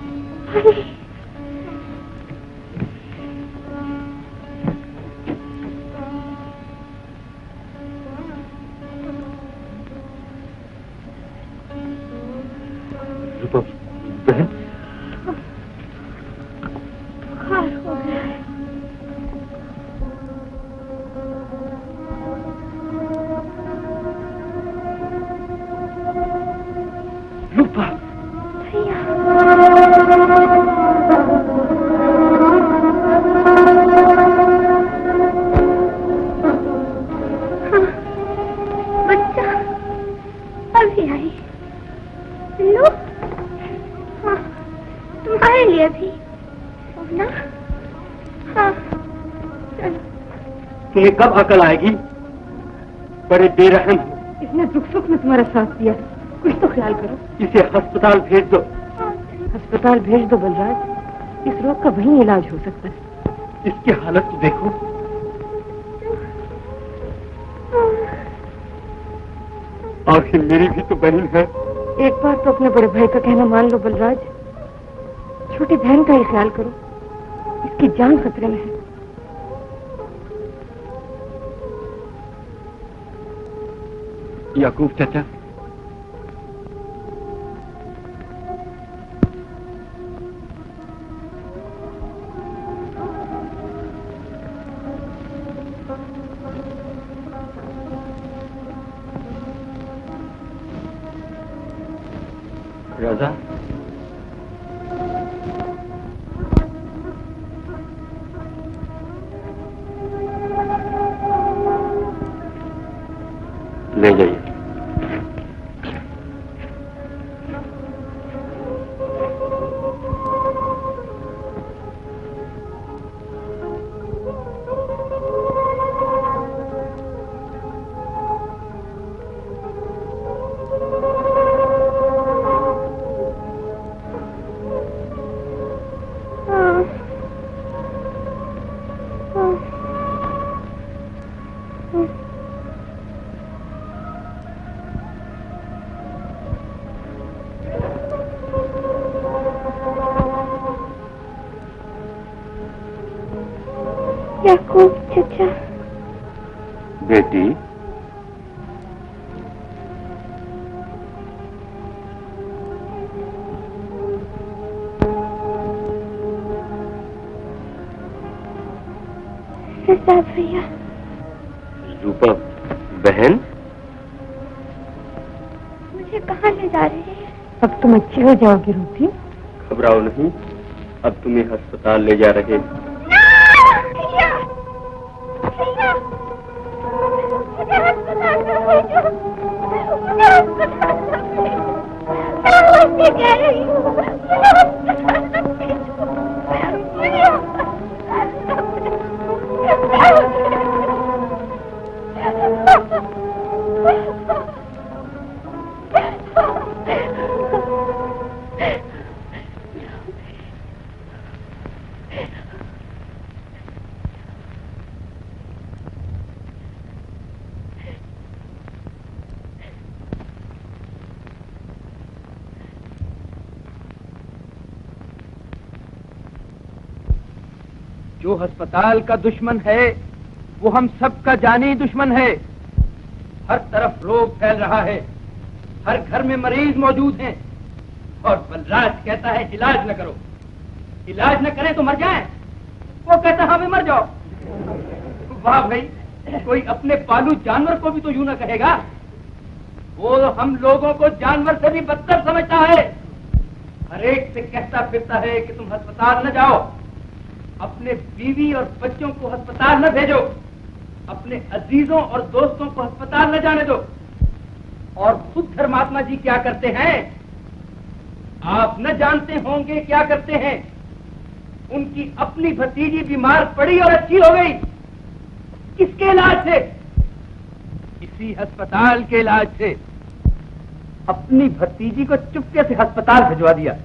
रूपा बहन बुखार हो गया है। रूपा बच्चा अभी आई लो। हाँ, तुम्हारे लिए भी सोना। हाँ, तुम्हें कब अकल आएगी? बड़े बेरहम हो। इसने दुख सुख में तुम्हारा साथ दिया, कुछ तो ख्याल करो। इसे अस्पताल भेज दो। अस्पताल भेज दो बलराज, इस रोग का वहीं इलाज हो सकता है। इसकी हालत तो देखो। आखिर मेरी भी तो बहन है। एक बार तो अपने बड़े भाई का कहना मान लो बलराज, छोटी बहन का ही ख्याल करो, इसकी जान खतरे में है। याकूब चाचा, राजा ले जाइए। याकूब चाचा। बेटी, सरदार भैया। रूपा बहन, मुझे कहाँ ले जा रहे हैं? अब तुम अच्छी हो जाओगी रूपी। घबराओ नहीं, अब तुम्हें अस्पताल ले जा रहे हैं। भैया, भैया, मुझे अस्पताल में भेजो, मुझे अस्पताल में भेजो। मैं उससे कह रही हूँ, मुझे अस्पताल में भेजो, मुझे अस्पताल जो अस्पताल का दुश्मन है वो हम सबका जानी दुश्मन है। हर तरफ रोग फैल रहा है, हर घर में मरीज मौजूद हैं और बलराज कहता है इलाज न करो, इलाज न करें तो मर जाएं। वो कहता है हमें मर जाओ। वाह भाई, कोई अपने पालू जानवर को भी तो यूं न कहेगा। वो हम लोगों को जानवर से भी बदतर समझता है। हर एक से कहता फिरता है कि तुम अस्पताल न जाओ, अपने बीवी और बच्चों को अस्पताल न भेजो, अपने अजीजों और दोस्तों को अस्पताल न जाने दो। और खुद धर्मात्मा जी क्या करते हैं आप न जानते होंगे क्या करते हैं। उनकी अपनी भतीजी बीमार पड़ी और अच्छी हो गई। किसके इलाज से? इसी अस्पताल के इलाज से। अपनी भतीजी को चुपके से अस्पताल भिजवा दिया।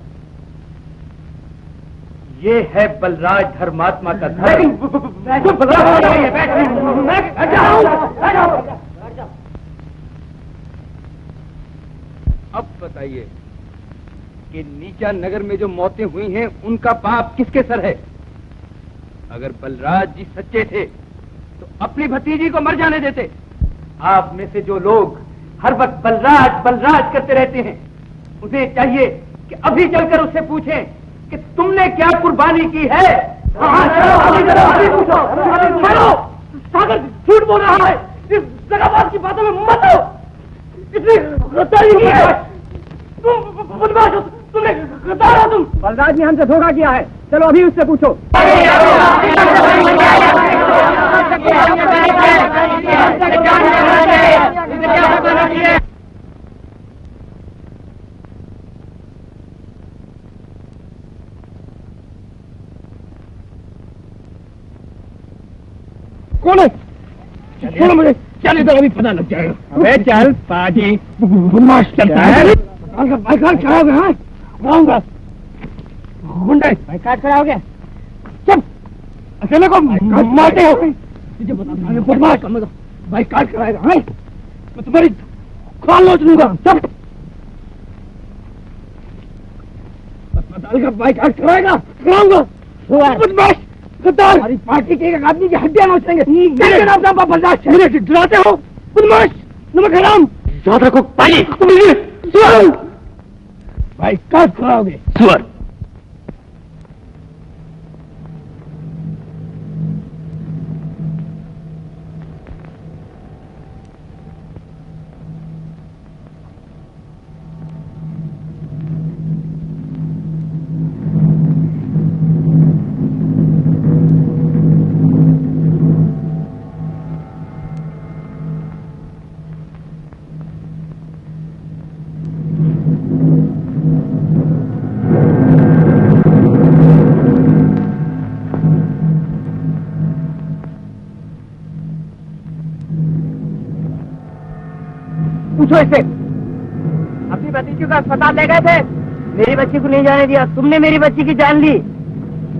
ये है बलराज धर्मात्मा का धर्म। अब बताइए, कि नीचा नगर में जो मौतें हुई हैं उनका पाप किसके सर है? अगर बलराज जी सच्चे थे तो अपनी भतीजी को मर जाने देते। आप में से जो लोग हर वक्त बलराज बलराज करते रहते हैं, उन्हें चाहिए कि अभी चलकर उससे पूछें कि तुमने क्या कुर्बानी की है। सागर झूठ बोल रहा है, इस जगह की बातों में मत आओ। इतनी गद्दारी की है, तुम बदमाश हो, तुमने गद्दार हो तुम। बलराज ने हमसे धोखा किया है, चलो अभी उससे पूछो। कौन है? छोड़ो मुझे, चल इधर, अभी पता लग जाएगा। अबे चल पाजी, बदमाश चलता है। बाइकाट खड़ा हो गया, आऊंगा गुंडे। बाइकाट खड़ा हो गया, चल अकेले को मारते हो। तुझे बता बदमाश बाइकाट कराएगा, मैं तुम्हारी खाल नोच लूंगा। चल अस्पताल का बाइकाट कराएगा, कराऊंगा। बदमाश गद्दार, हमारी पार्टी के एक आदमी की हड्डियां नोचेंगे। मेरे नाम से बर्दाश्त है। डराते हो बदमाश, नमक हराम। याद रखो पानी, भाई कब कराओगे? सुअर। पूछो इससे, अपनी भतीजी को अस्पताल ले गए थे, मेरी बच्ची को नहीं जाने दिया, तुमने मेरी बच्ची की जान ली।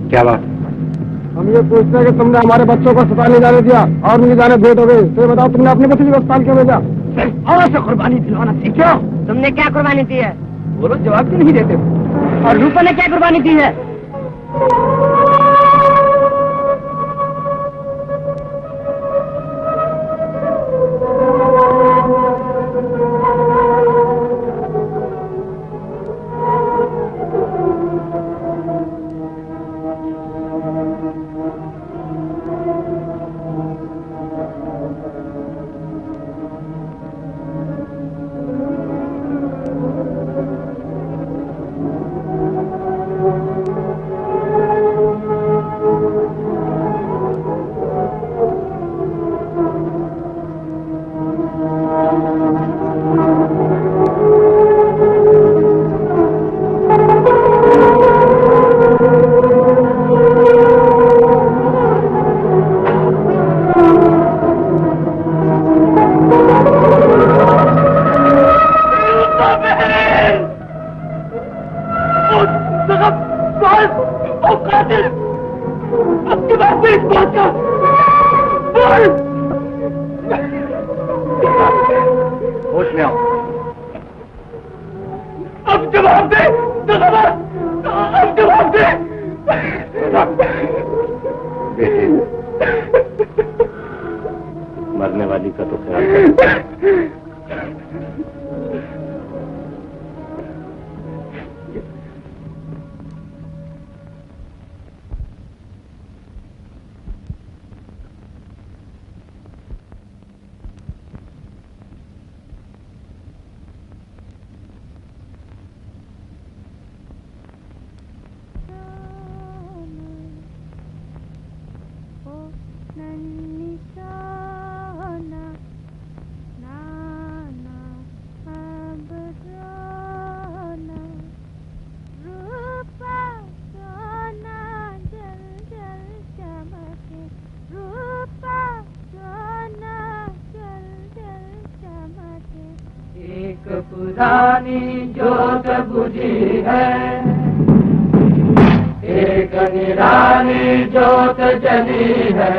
क्या बात? हम ये पूछते हैं कि तुमने हमारे बच्चों को अस्पताल नहीं जाने दिया और उनकी जाने भेंट हो गई, तो बताओ तुमने अपनी बच्ची को अस्पताल क्यों भेजा? और से कुर्बानी दिलवाना सीखो। तुमने क्या कुर्बानी दी है? बोलो, जवाब क्यों नहीं देते? और रूपा ने क्या कुर्बानी दी है? मरने वाली का तो ख्याल पुरानी जोत बुझी है, एक निराली जोत जली है।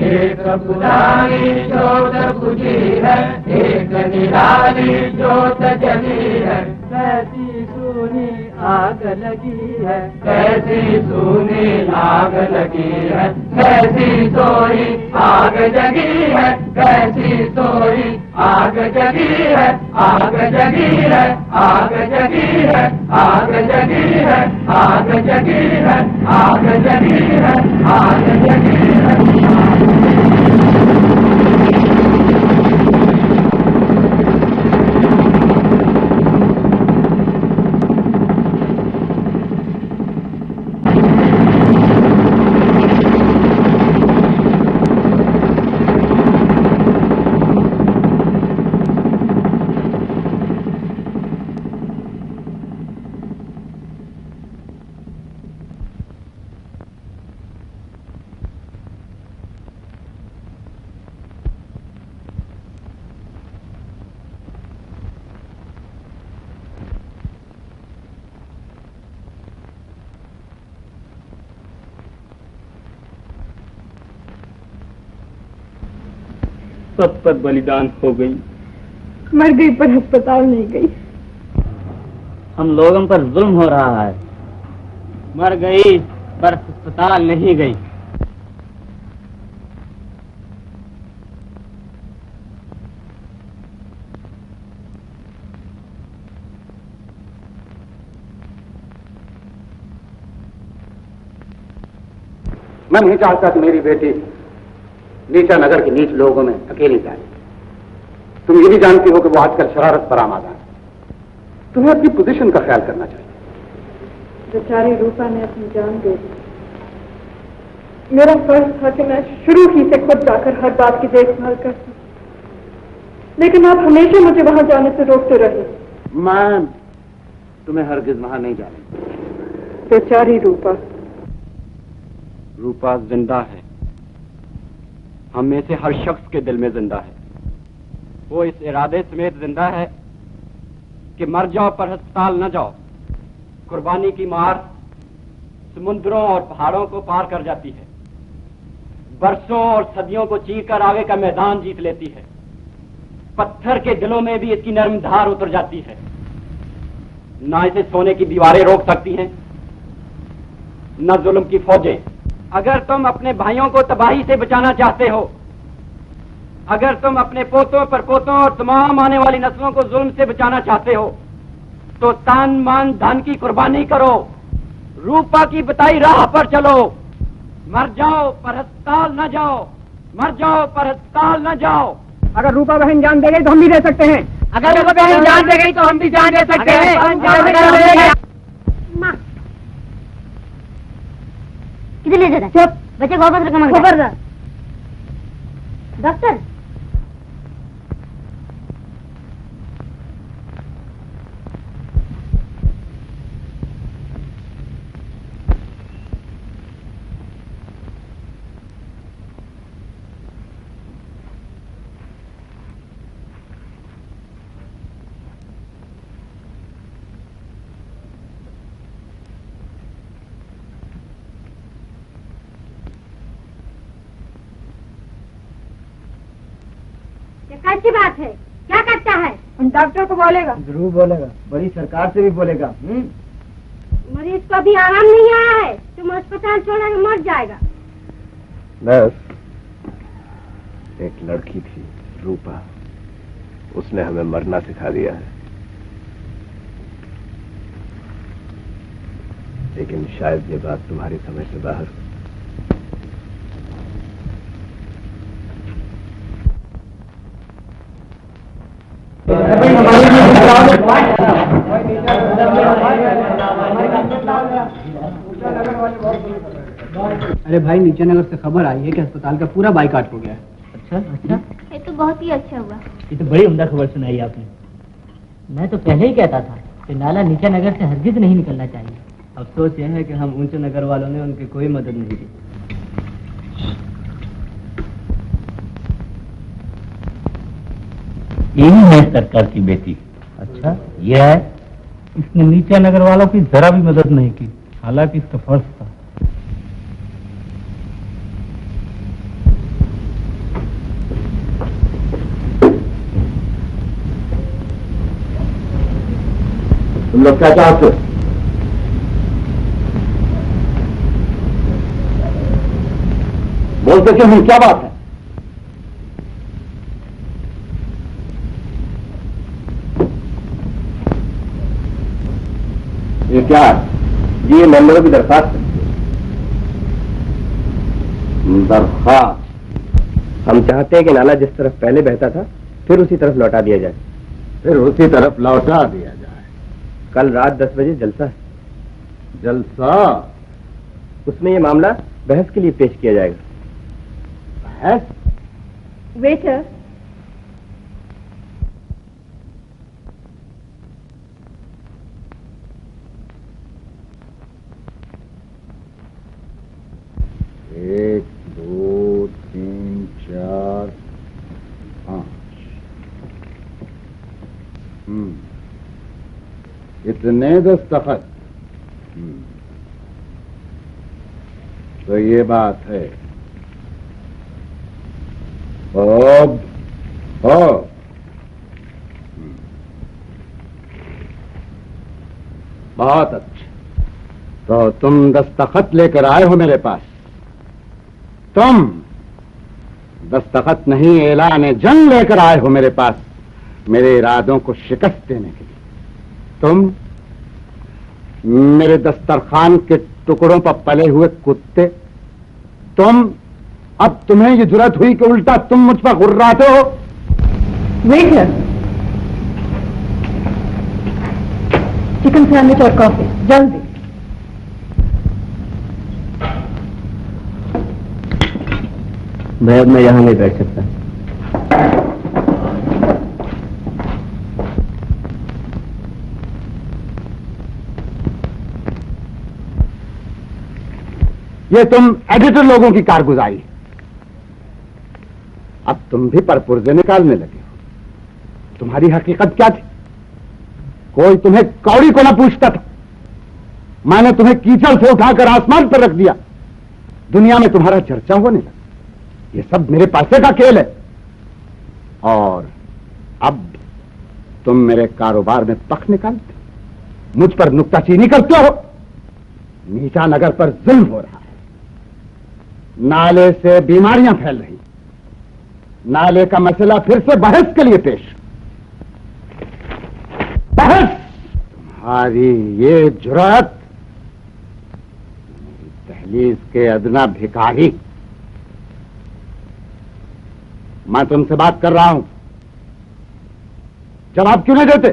एक पुरानी जोत बुझी है, एक निराली जोत जली है। कैसी सूनी आग लगी है, कैसी सूनी आग लगी है, कैसी सोई आग जगी है, कैसी सोई आग जगी है, आग जगी है, आग जगी है, आग जगी है, आग जगी है, आग जगी है, आग जगी है। सब पर बलिदान हो गई। मर गई पर अस्पताल नहीं गई। हम लोगों पर जुल्म हो रहा है। मर गई पर अस्पताल नहीं गई। मैं नहीं चाहता कि मेरी बेटी नीचा नगर के नीच लोगों में अकेली जाए। तुम ये भी जानती हो कि वो आजकल शरारत पर आमादा है। तुम्हें अपनी पोजीशन का ख्याल करना चाहिए। बेचारी रूपा ने अपनी जान दे दी। मेरा फर्ज था कि मैं शुरू ही से खुद जाकर हर बात की देखभाल करती, लेकिन आप हमेशा मुझे वहां जाने से रोकते रहे। मैं तुम्हें हरगिज वहां नहीं जाने। बेचारी रूपा। रूपा जिंदा है, हम में से हर शख्स के दिल में जिंदा है। वो इस इरादे समेत जिंदा है कि मर जाओ पर अस्पताल न जाओ। कुर्बानी की मार समुद्रों और पहाड़ों को पार कर जाती है, बरसों और सदियों को चीर कर आगे का मैदान जीत लेती है। पत्थर के दिलों में भी इसकी नर्म धार उतर जाती है। ना इसे सोने की दीवारें रोक सकती हैं, न जुल्म की फौजें। अगर तुम अपने भाइयों को तबाही से बचाना चाहते हो, अगर तुम अपने पोतों पर पोतों और तमाम आने वाली नस्लों को जुल्म से बचाना चाहते हो, तो तान मान धन की कुर्बानी करो, रूपा की बताई राह पर चलो। मर जाओ पर अस्पताल न जाओ, मर जाओ पर अस्पताल न जाओ। अगर रूपा बहन जान दे गई तो हम भी दे सकते हैं। अगर रूपा बहन जान दे गई तो हम भी जान दे सकते हैं। कितने दे रहा? चुप, बच्चे को वापस रकम खबरदार। डॉक्टर अच्छी बात है। क्या करता है? उन डॉक्टर को बोलेगा। जरूर बोलेगा, बड़ी सरकार से भी बोलेगा। मरीज को अभी आराम नहीं आया है, तुम अस्पताल छोड़ोगे मर जाएगा। नर्स, एक लड़की थी रूपा, उसने हमें मरना सिखा दिया है। लेकिन शायद ये बात तुम्हारी समझ से बाहर हो। अरे भाई, नीचे नगर से खबर आई है कि अस्पताल का पूरा बाइकाट हो गया है। अच्छा अच्छा, ये तो बहुत ही अच्छा हुआ। ये तो बड़ी उम्दा खबर सुनाई आपने। मैं तो पहले ही कहता था कि नाला नीचे नगर से हरगिज नहीं निकलना चाहिए। अफसोस यह है कि हम ऊंचे नगर वालों ने उनकी कोई मदद नहीं की। यही है सरकार की बेटी। अच्छा, यह है, इसने नीचे नगर वालों की जरा भी मदद नहीं की, हालांकि इसका फर्ज था। तुम लोग क्या चाहते हो? बोलते क्यों नहीं? क्या बात है? ये क्या है? ये मेंबरों की दरखास्त है। दरखास्त? हम चाहते हैं कि नाला जिस तरफ पहले बहता था फिर उसी तरफ लौटा दिया जाए। फिर उसी तरफ लौटा दिया जाए? कल रात 10 बजे जलसा है। जलसा? उसमें ये मामला बहस के लिए पेश किया जाएगा। बहस? वेटर, एक, दो, तीन, चार, पांच। इतने दस्तखत? तो ये बात है। अब बहुत अच्छा। तो तुम दस्तखत लेकर आए हो मेरे पास। तुम दस्तखत नहीं, ऐलान जंग लेकर आए हो मेरे पास, मेरे इरादों को शिकस्त देने के लिए। तुम मेरे दस्तरखान के टुकड़ों पर पले हुए कुत्ते, तुम, अब तुम्हें ये जुर्रत हुई कि उल्टा तुम मुझ पर गुर्राते हो। वेटर, चिकन सैंडविच और कॉफी जल्दी। मैं अब यहाँ नहीं बैठ सकता। ये तुम एडिटर लोगों की कारगुजारी। अब तुम भी परपुर्जे निकालने लगे हो। तुम्हारी हकीकत क्या थी? कोई तुम्हें कौड़ी को ना पूछता था। मैंने तुम्हें कीचड़ से उठाकर आसमान पर रख दिया। दुनिया में तुम्हारा चर्चा होने लगा। ये सब मेरे पैसे का खेल है। और अब तुम मेरे कारोबार में पख निकालते हो, मुझ पर नुक्ताचीनी करते हो। नीचा नगर पर जुल्म हो रहा है। नाले से बीमारियां फैल रही। नाले का मसला फिर से बहस के लिए पेश। बहस? तुम्हारी ये जुर्रत, दहलीज के अदना भिखारी। मैं तुमसे बात कर रहा हूं, जवाब क्यों नहीं देते?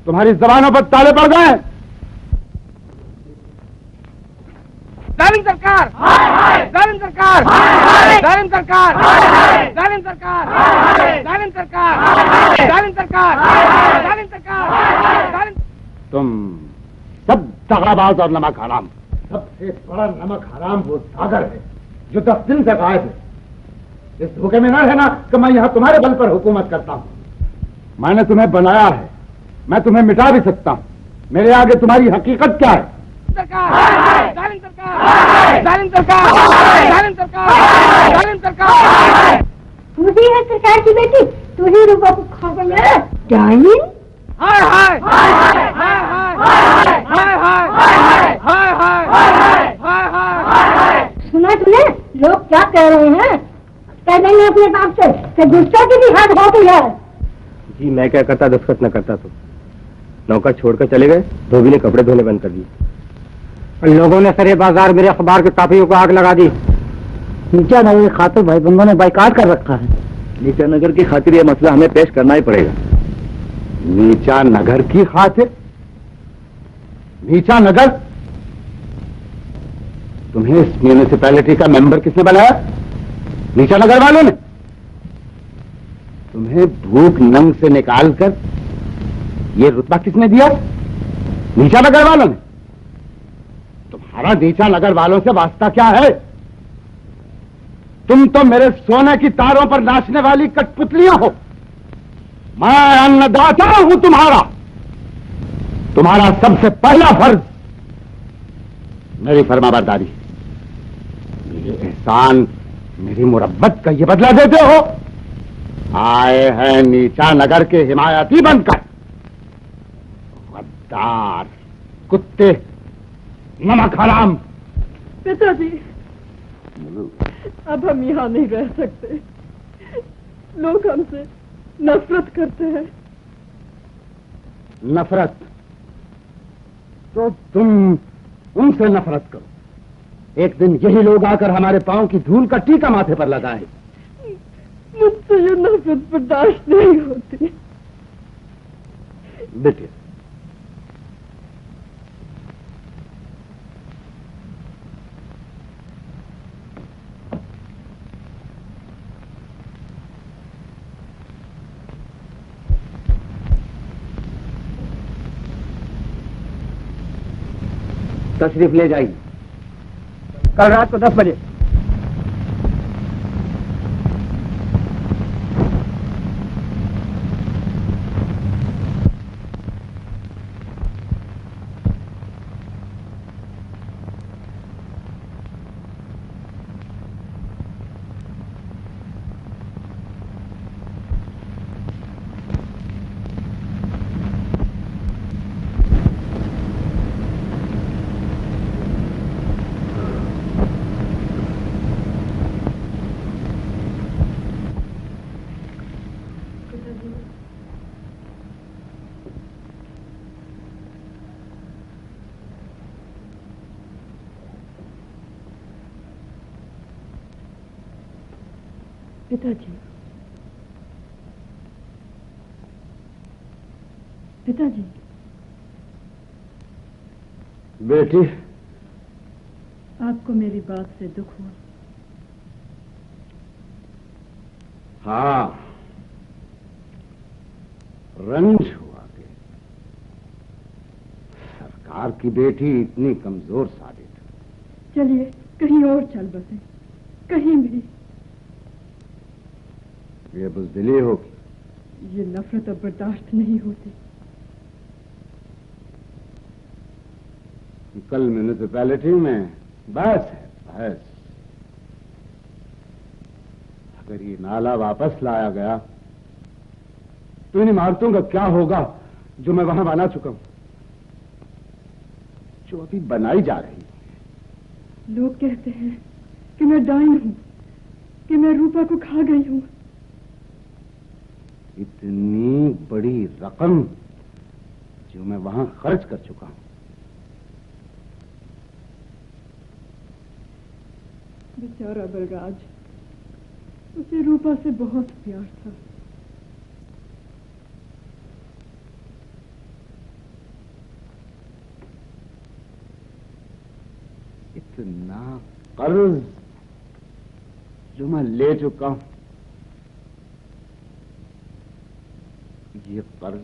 तुम्हारी जबानों पर ताले पड़ गए हैं। जालिम सरकार, जालिम सरकार, जालिम सरकार, जालिम सरकार, जालिम सरकार, जालिम सरकार, जालिम सरकार, जालिम। तुम सब दगाबाज और नमक हराम। सबसे बड़ा नमक हराम वो सागर है जो 10 दिन से गायब है। इस धोखे में न रहना कि मैं यहां तुम्हारे बल पर हुकूमत करता हूं। मैंने तुम्हें बनाया है, मैं तुम्हें मिटा भी सकता हूं। मेरे आगे तुम्हारी हकीकत क्या है? सरकार, जालिम सरकार, जालिम सरकार, जालिम सरकार, जालिम सरकार। तू ही है सरकार की बेटी, तू ही रूपा को खा गया। डार्लिंग, हाय हाय हाय हाय हाय हाय हाय हाय हाय हाय। सुना तूने लोग क्या कह रहे हैं? कह देंगे अपने बाप से कि दूसरों की भी हद हो गई है। जी मैं क्या करता, दस्तखत न करता तो। नौका छोड़कर चले गए, धोबी ने कपड़े धोने बंद कर दिए। लोगों ने सरे बाजार मेरे अखबार के कापियों को आग लगा दी। नीचा नगर की खातिर भाई बंधुओं ने बाइकाट कर रखा है। नीचा नगर की खातिर यह मसला हमें पेश करना ही पड़ेगा। नीचा नगर की खातिर? नीचा नगर? तुम्हें इस म्यूनिसिपैलिटी का मेंबर किसने बनाया? नीचा नगर वालों ने। तुम्हें भूख नंग से निकालकर ये रुतबा किसने दिया? नीचा नगर वालों ने। तुम्हारा नीचा नगर वालों से वास्ता क्या है? तुम तो मेरे सोने की तारों पर नाचने वाली कठपुतलियां हो। मैं अन्नदाता हूं तुम्हारा। तुम्हारा सबसे पहला फर्ज मेरी फरमाबरदारी। मेरे एहसान, मेरी मुरब्बत का ये बदला देते हो। आए हैं नीचा नगर के हिमायती बनकर, गद्दार, कुत्ते, नमक हराम। पिताजी, अब हम यहाँ नहीं रह सकते। लोग हमसे नफरत करते हैं। नफरत? तो तुम उनसे नफरत करो। एक दिन यही लोग आकर हमारे पांव की धूल का टीका माथे पर लगाए। मुझसे ये नफरत बर्दाश्त नहीं होती। बेटे, तशरीफ ले जाइए। कल रात को 10 बजे। पिताजी, पिताजी। बेटी, आपको मेरी बात से दुख हुआ? हाँ, रंज हुआ कि सरकार की बेटी इतनी कमजोर साबित। चलिए कहीं और चल बसे, कहीं भी। ये बुज़दिली होगी। ये नफरत अब बर्दाश्त नहीं होती। कल म्यूनिसिपैलिटी में बहस है, बहस। अगर ये नाला वापस लाया गया तो इन इमारतों का क्या होगा जो मैं वहां बना चुका हूं, जो अभी बनाई जा रही है। लोग कहते हैं कि मैं डाइन हूं, कि मैं रूपा को खा गई हूं। इतनी बड़ी रकम जो मैं वहां खर्च कर चुका हूं। बेचारा बलराज, उसे रूपा से बहुत प्यार था। इतना कर्ज जो मैं ले चुका हूं, ये कर्ज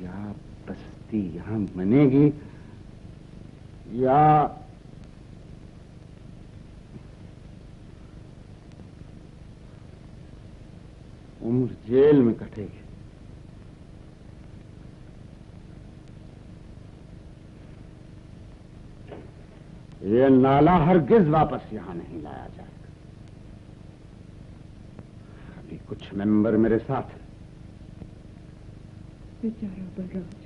या बस्ती यहां बनेगी या उम्र जेल में कटेगी। ये नाला हरगिज वापस यहां नहीं लाया जाएगा। अभी कुछ मेंबर मेरे साथ हैं। बेचारा बलराज।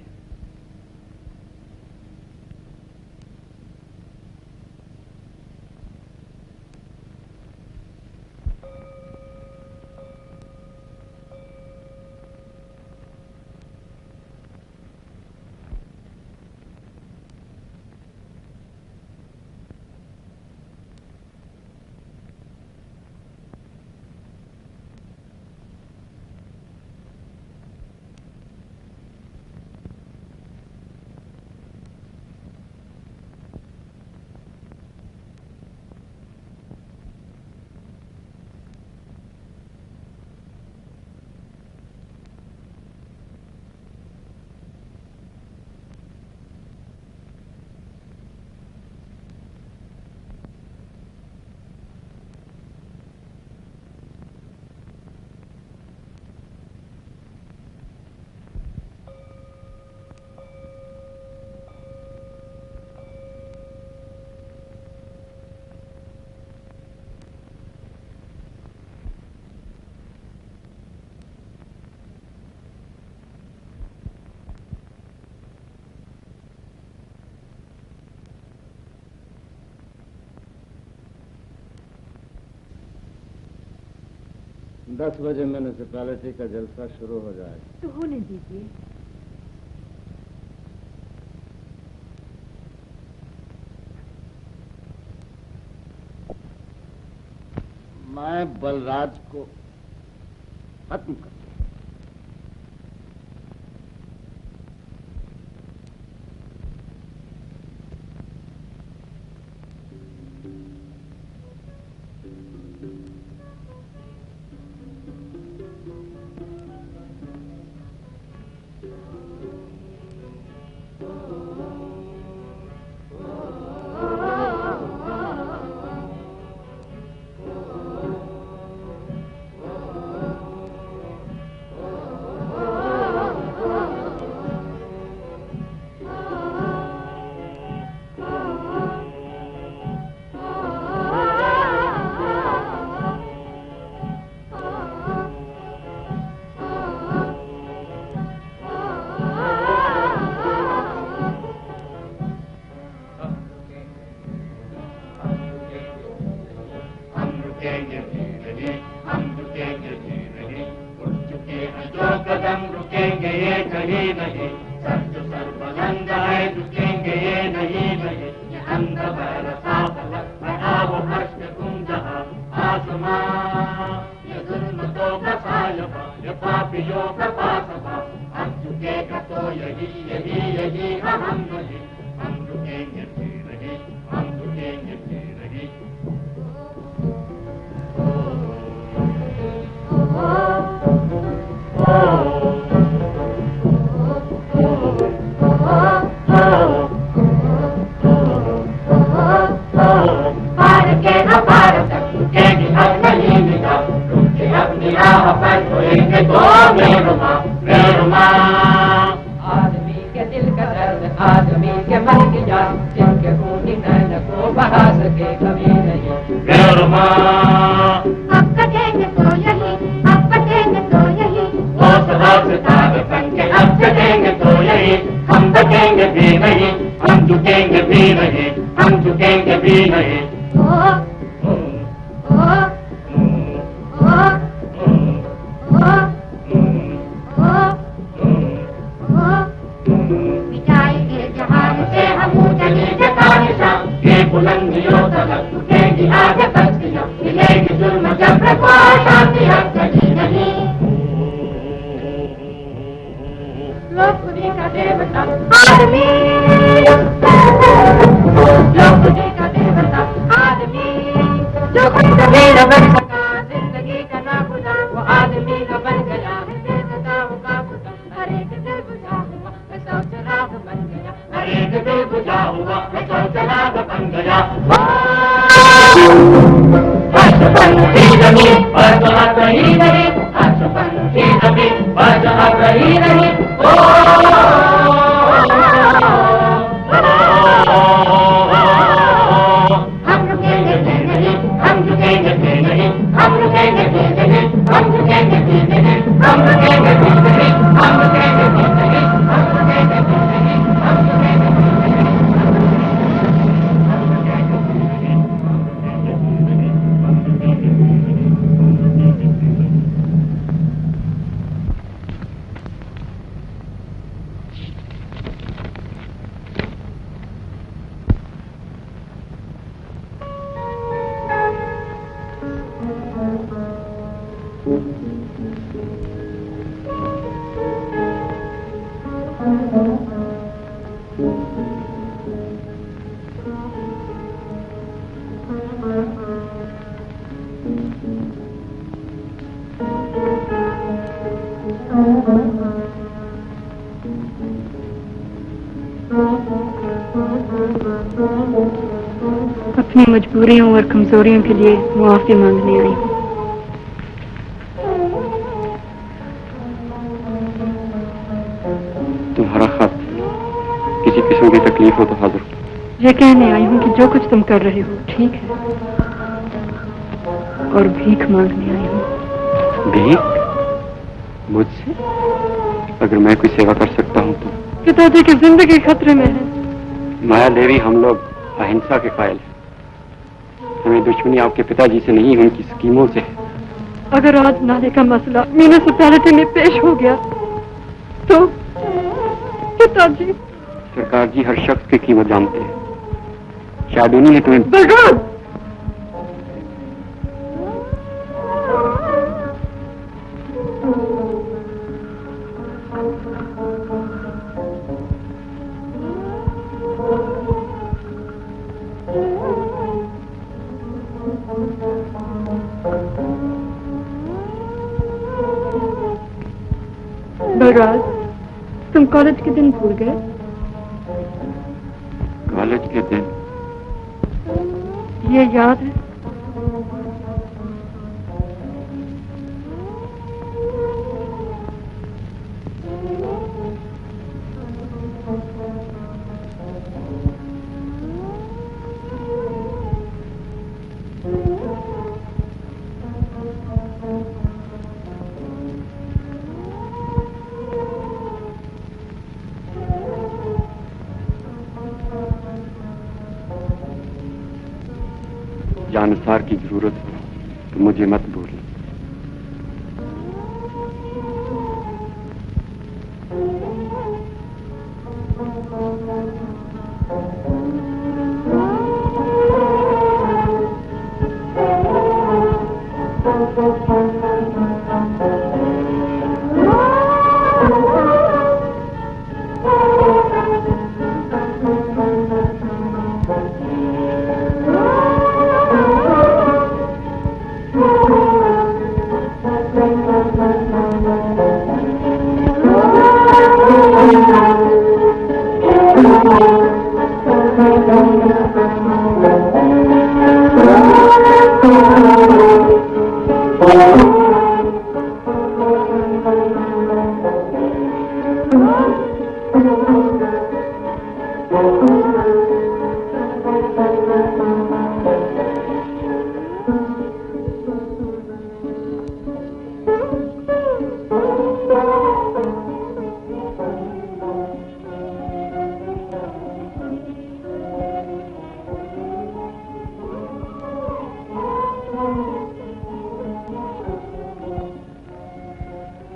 10 बजे म्यूनिसिपैलिटी का जलसा शुरू हो जाए तो होने दीजिए। मैं बलराज को खत्म कर अपनी मजबूरियों और कमजोरियों के लिए मुआफी मांगने आई हूँ। तुम्हारा खत किसी किस्म की तकलीफ हो तो हाजिर। ये कहने आई हूँ कि जो कुछ तुम कर रहे हो ठीक है, और भीख मांगने आई हूँ। भीख? मुझसे? अगर मैं कोई सेवा कर सकता हूँ तो। पिताजी की जिंदगी खतरे में है। माया देवी, हम लोग अहिंसा के कायल हैं। हमें दुश्मनी आपके पिताजी से नहीं, उनकी स्कीमों से है। अगर आज नाले का मसला म्यूनिसिपैलिटी में पेश हो गया तो पिताजी। सरकार जी हर शख्स की कीमत जानते हैं, शायद उन्हीं ने तुम्हें। बलराज, बलराज, तुम कॉलेज के दिन भूल गए? कॉलेज के दिन? ये याद है? जानसार की जरूरत हो तो मुझे मत भूलना।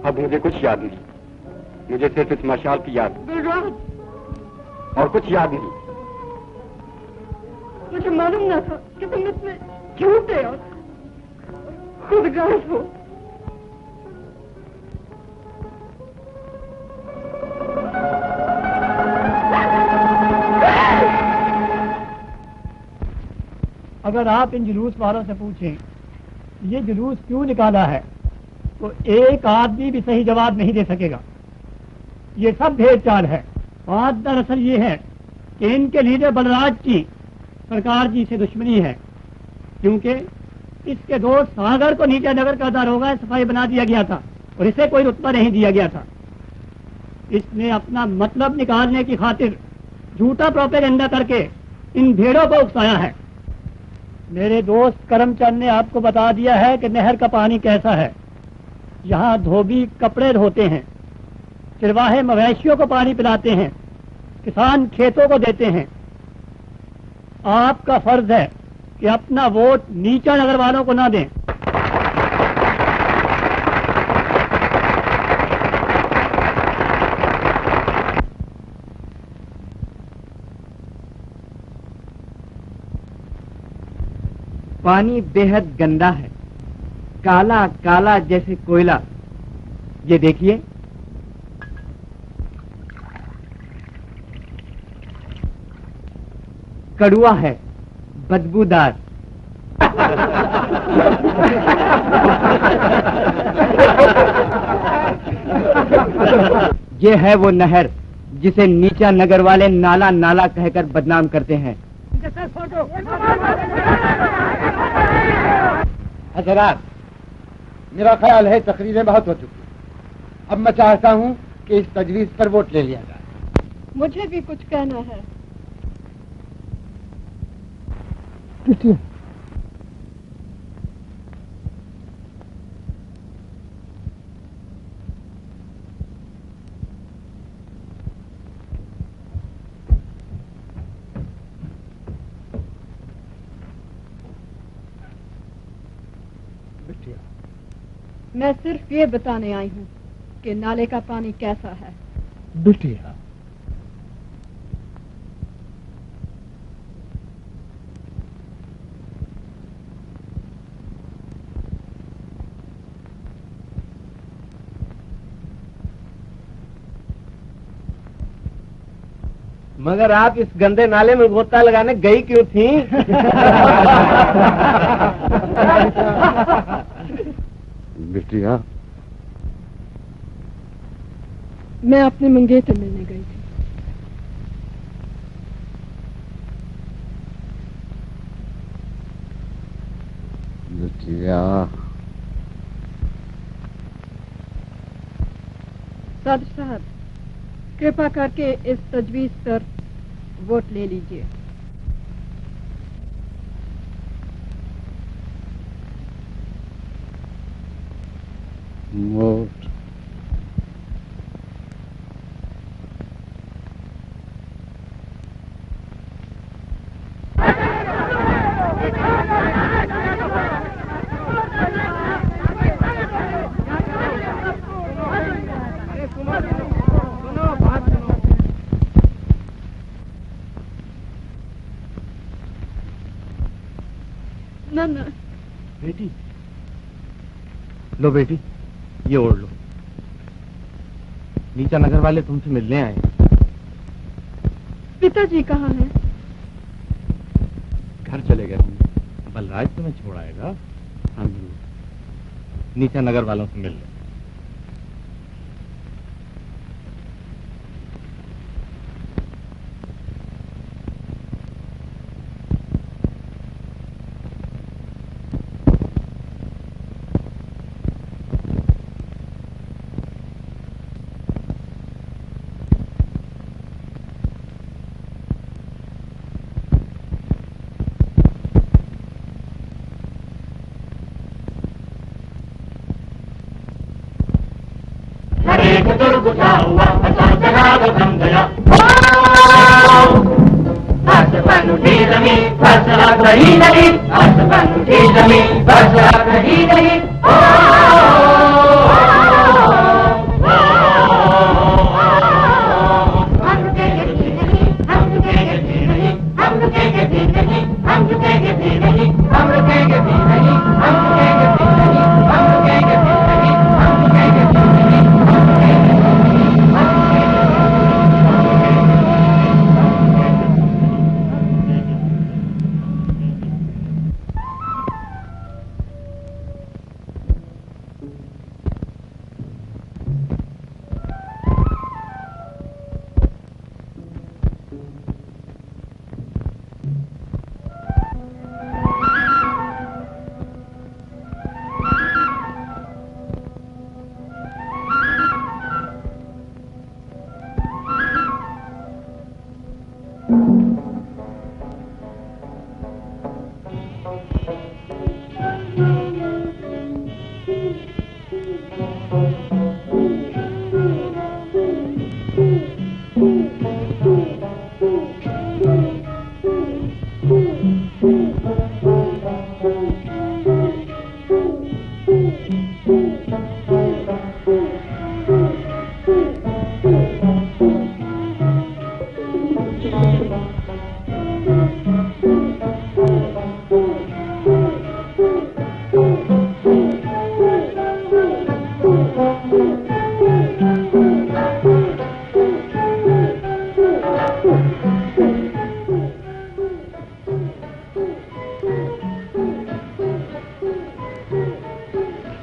अब मुझे कुछ याद नहीं, मुझे सिर्फ इस मशाल की याद और कुछ याद नहीं। मुझे मालूम ना था कि तुम इतने झूठे और खुदगर्ज हो। अगर आप इन जुलूस वालों से पूछें ये जुलूस क्यों निकाला है तो एक आदमी भी सही जवाब नहीं दे सकेगा। ये सब भेद चाल है। बात दरअसल ये है कि इनके लीडर बलराज की सरकार जी से दुश्मनी है, क्योंकि इसके दोस्त सागर को नीचे नगर का दारोगा सफाई बना दिया गया था और इसे कोई रुतबा नहीं दिया गया था। इसने अपना मतलब निकालने की खातिर झूठा प्रोपेगेंडा करके इन भेड़ों को उकसाया है। मेरे दोस्त करमचंद ने आपको बता दिया है कि नहर का पानी कैसा है। यहाँ धोबी कपड़े धोते हैं, चिरवाहे मवेशियों को पानी पिलाते हैं, किसान खेतों को देते हैं। आपका फर्ज है कि अपना वोट नीचा नगर वालों को ना दें। पानी बेहद गंदा है, काला काला जैसे कोयला। ये देखिए, कड़वा है, बदबूदार। ये है वो नहर जिसे नीचा नगर वाले नाला नाला कहकर बदनाम करते हैं। हजरात, मेरा ख्याल है तकरीरें बहुत हो चुकी। अब मैं चाहता हूँ कि इस तजवीज पर वोट ले लिया जाए। मुझे भी कुछ कहना है। मैं सिर्फ ये बताने आई हूँ कि नाले का पानी कैसा है। बिटिया, मगर आप इस गंदे नाले में गोता लगाने गई क्यों थी? बिटिया, मैं अपने मंगेतर मिलने गई थी। बिटिया, सदर साहब, कृपा करके इस तजवीज पर वोट ले लीजिए। वोट? न बेटी, लो बेटी, ये ओढ़ लो। नीचा नगर वाले तुमसे मिलने आए। पिताजी कहाँ हैं? घर चले गए होंगे। बलराज तुम्हें छोड़ आएगा। हाँ, नीचा नगर वालों से मिल लो। बुझा हुआ बन गया। आसमान उठी जमी बस आ रही नहीं, आसमान उठी जमी बस आ रही नहीं। हम रुकेंगे भी नहीं, हम रुकेंगे भी नहीं, हम रुकेंगे भी नहीं, हम रुकेंगे भी नहीं, हम रुकेंगे भी नहीं, हम रुकेंगे भी नहीं, हम रुकेंगे भी नहीं, हम रुकेंगे भी नहीं।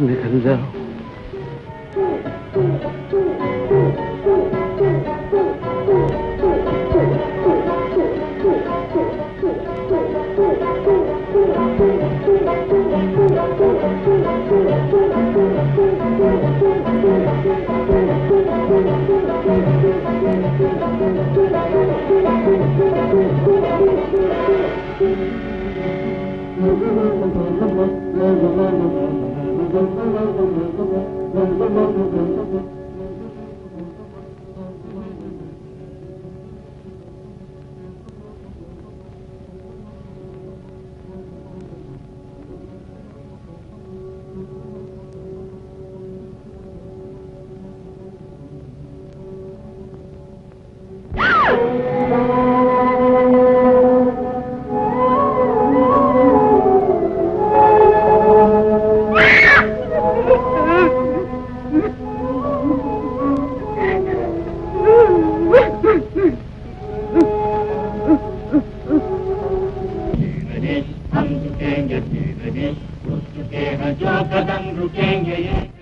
निकल जाओ। हम झुकेंगे धीरे, रुक चुके हैं जो कदम रुकेंगे ये